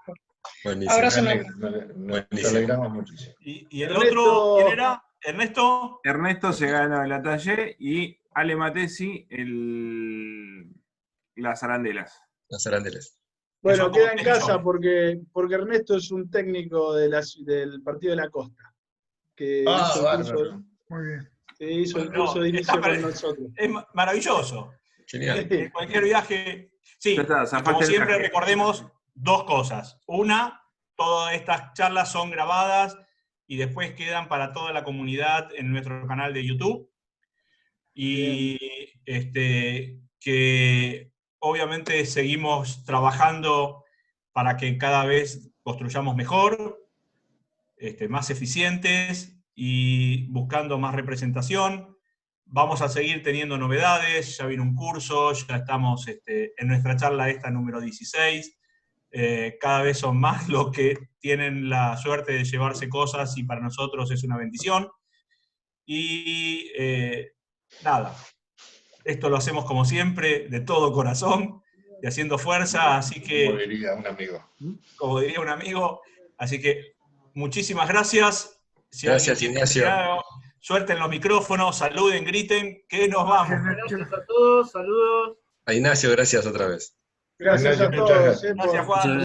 Buenísimo. Abrazo. Nos alegramos muchísimo. ¿Y el Ernesto- otro quién era? Ernesto. Ernesto se gana el atalle y Ale Matesi las arandelas. Las arandelas. Bueno, son queda como en techo. casa porque Ernesto es un técnico del Partido de la Costa, que Ah, hizo el curso, bárbaro. Muy bien. que hizo el No, curso de está inicio con nosotros. Es maravilloso. Genial. En cualquier viaje. Sí, Ya está, y zafaste como el siempre viaje. recordemos dos cosas. Una, todas estas charlas son grabadas y después quedan para toda la comunidad en nuestro canal de YouTube. Y que obviamente seguimos trabajando para que cada vez construyamos mejor, más eficientes y buscando más representación. Vamos a seguir teniendo novedades, ya viene un curso, ya estamos en nuestra charla esta número 16. Cada vez son más los que tienen la suerte de llevarse cosas y para nosotros es una bendición. Y nada, esto lo hacemos como siempre, de todo corazón, y haciendo fuerza, así que, Como diría un amigo. como diría un amigo, así que muchísimas gracias. Si Gracias, alguien Ignacio. tiene algo, suelten los micrófonos, saluden, griten, que nos vamos. Gracias a todos, saludos. A Ignacio, gracias otra vez. Gracias a Ignacio, muchas todos. gracias. Gracias, Juan.